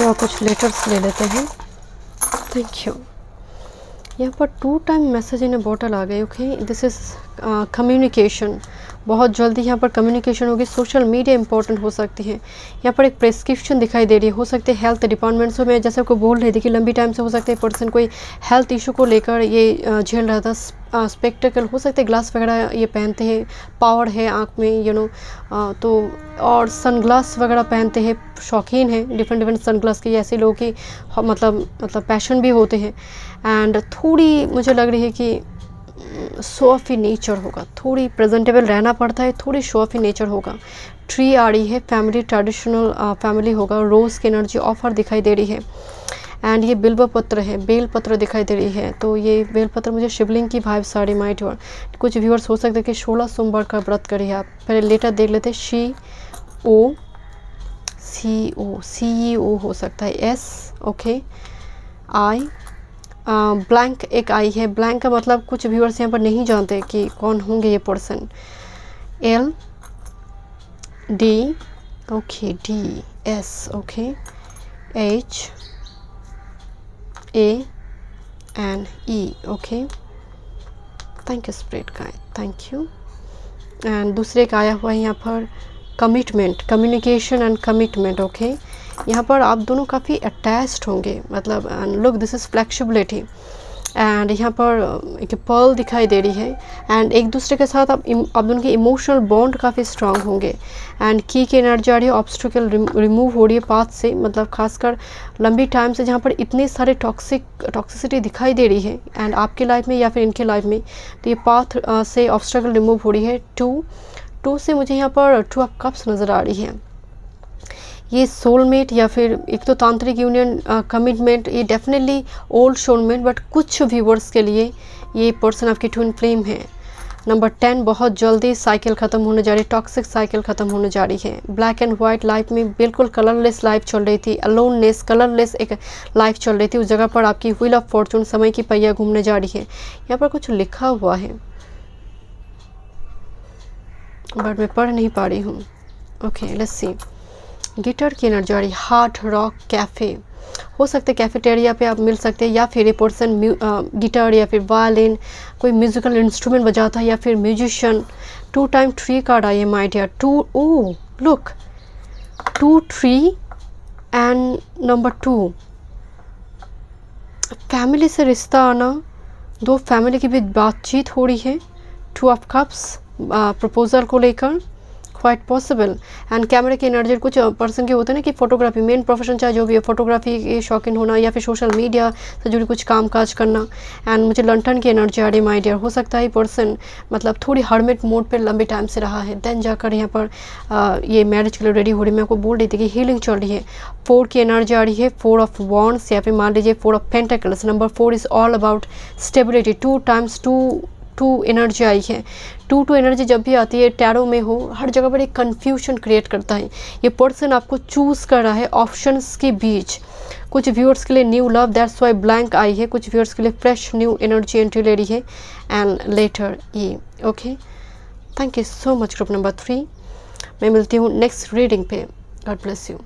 और कुछ लेटर्स ले लेते हैं। Thank you. यहाँ पर 2 time message in a bottle आ गए। Okay, this is communication. बहुत जल्दी यहाँ पर कम्युनिकेशन होगी। सोशल मीडिया इंपॉर्टेंट हो सकती है। यहाँ पर एक प्रेस्क्रिप्शन दिखाई दे रही है, हो सकते हैं हेल्थ डिपार्टमेंट से। मैं जैसे आपको बोल रही थी कि लंबी टाइम से हो सकता है पर्सन कोई हेल्थ इशू को लेकर ये झेल रहा था। स्पेक्टिकल हो सकते हैं, ग्लास वगैरह ये पहनते हैं, पावर है आँख में तो और सनग्लास वगैरह पहनते हैं, शौकीन हैं डिफरेंट सनग्लास के। ऐसे लोगों की मतलब पैशन भी होते हैं। एंड थोड़ी मुझे लग रही है कि शो ऑफी नेचर होगा, थोड़ी प्रेजेंटेबल रहना पड़ता है, थोड़ी शो ऑफी नेचर होगा। ट्री आ रही है, फैमिली ट्रेडिशनल फैमिली होगा। रोज़ की एनर्जी ऑफर दिखाई दे रही है। एंड ये बिल्व पत्र है, बेल पत्र दिखाई दे रही है। तो ये बेल पत्र मुझे शिवलिंग की भाइब साड़ी माइट। और कुछ व्यूअर्स हो सकते हैं कि 16 सोमवार का व्रत करिए आप। पहले लेटर देख लेते हैं। CEO हो सकता है। S, ओके, I, ब्लैंक एक आई है। ब्लैंक का मतलब कुछ व्यूअर्स यहाँ पर नहीं जानते कि कौन होंगे ये person. L, D, okay, D, S, okay, H, A and E, okay. Thank you spirit guide, thank you. And दूसरे का आया हुआ है यहाँ पर commitment, communication and commitment. Okay, यहाँ पर आप दोनों काफ़ी अटैच्ड होंगे, मतलब look this is flexibility. And यहाँ पर एक पर्ल दिखाई दे रही है। एंड एक दूसरे के साथ आप दोनों के इमोशनल बॉन्ड काफ़ी स्ट्रांग होंगे। एंड की एनर्जी आ रही है, ऑब्स्टिकल रिमूव हो रही है पाथ से, मतलब खासकर लंबी टाइम से जहाँ पर इतनी सारे टॉक्सिसिटी दिखाई दे रही है एंड आपकी लाइफ में या फिर इनके लाइफ में, तो ये पाथ से ऑब्स्टिकल रिमूव हो रही है। टू से मुझे यहाँ पर 2 ऑफ कप्स नज़र आ रही है। ये सोलमेट या फिर एक तो तांत्रिक यूनियन, कमिटमेंट, ये डेफिनेटली ओल्ड सोलमेट। बट कुछ व्यूवर्स के लिए ये पर्सन आपकी ट्विन फ्लेम है। नंबर 10, बहुत जल्दी साइकिल ख़त्म होने जा रही है, टॉक्सिक साइकिल ख़त्म होने जा रही है। ब्लैक एंड वाइट लाइफ में बिल्कुल कलरलेस लाइफ चल रही थी, अलोननेस, कलरलेस एक लाइफ चल रही थी। उस जगह पर आपकी व्हील ऑफ फॉर्चून, समय की पहिया घूमने जा रही है। यहाँ पर कुछ लिखा हुआ है बट मैं पढ़ नहीं पा रही हूँ। Okay, let's see. गिटार की एनर्जी आ रही, हार्ड रॉक कैफ़े, हो सकता है कैफेटेरिया पे आप मिल सकते हैं, या फिर ए पर्सन गिटार या फिर वायलिन, कोई म्यूजिकल इंस्ट्रूमेंट बजाता है, या फिर म्यूजिशियन। 2 टाइम 3 कार्ड आई है my dear. 2, oh look, 2 3 and number 2, family से रिश्ता आना, दो फैमिली की भी बातचीत हो रही है। 2 ऑफ कप्स, प्रपोजल को लेकर, क्वाइट पॉसिबल। एंड कैमरे की एनर्जी, कुछ पर्सन के होते हैं ना कि फोटोग्राफी मेन प्रोफेशन, चाहे जो भी है, फोटोग्राफी के शौकीन होना, या फिर सोशल मीडिया से जुड़ी कुछ काम काज करना। एंड मुझे लंटन की एनर्जी आ रही है माय डियर। हो सकता है पर्सन मतलब थोड़ी हर्मिट मोड पे लंबे टाइम से रहा है, देन जाकर यहाँ पर ये मैरिज के लिए रेडी हो रही है। मैं आपको बोल रही थी कि हीलिंग चल रही है। 4 की एनर्जी आ रही है, 4 ऑफ वॉन्ड्स, या फिर मान लीजिए 4 of pentacles. Number 4 is all about stability. 2 times 2 energy आई है। 2 एनर्जी जब भी आती है टैरो में हो, हर जगह पर एक कन्फ्यूजन क्रिएट करता है। ये पर्सन आपको चूज़ कर रहा है ऑप्शंस के बीच। कुछ व्यूअर्स के लिए new love, that's why blank I है। कुछ व्यूअर्स के लिए फ्रेश न्यू एनर्जी एंट्री ले रही है। एंड लेटर ये okay, thank you so much group number 3। मैं मिलती हूँ नेक्स्ट रीडिंग पे। God bless you.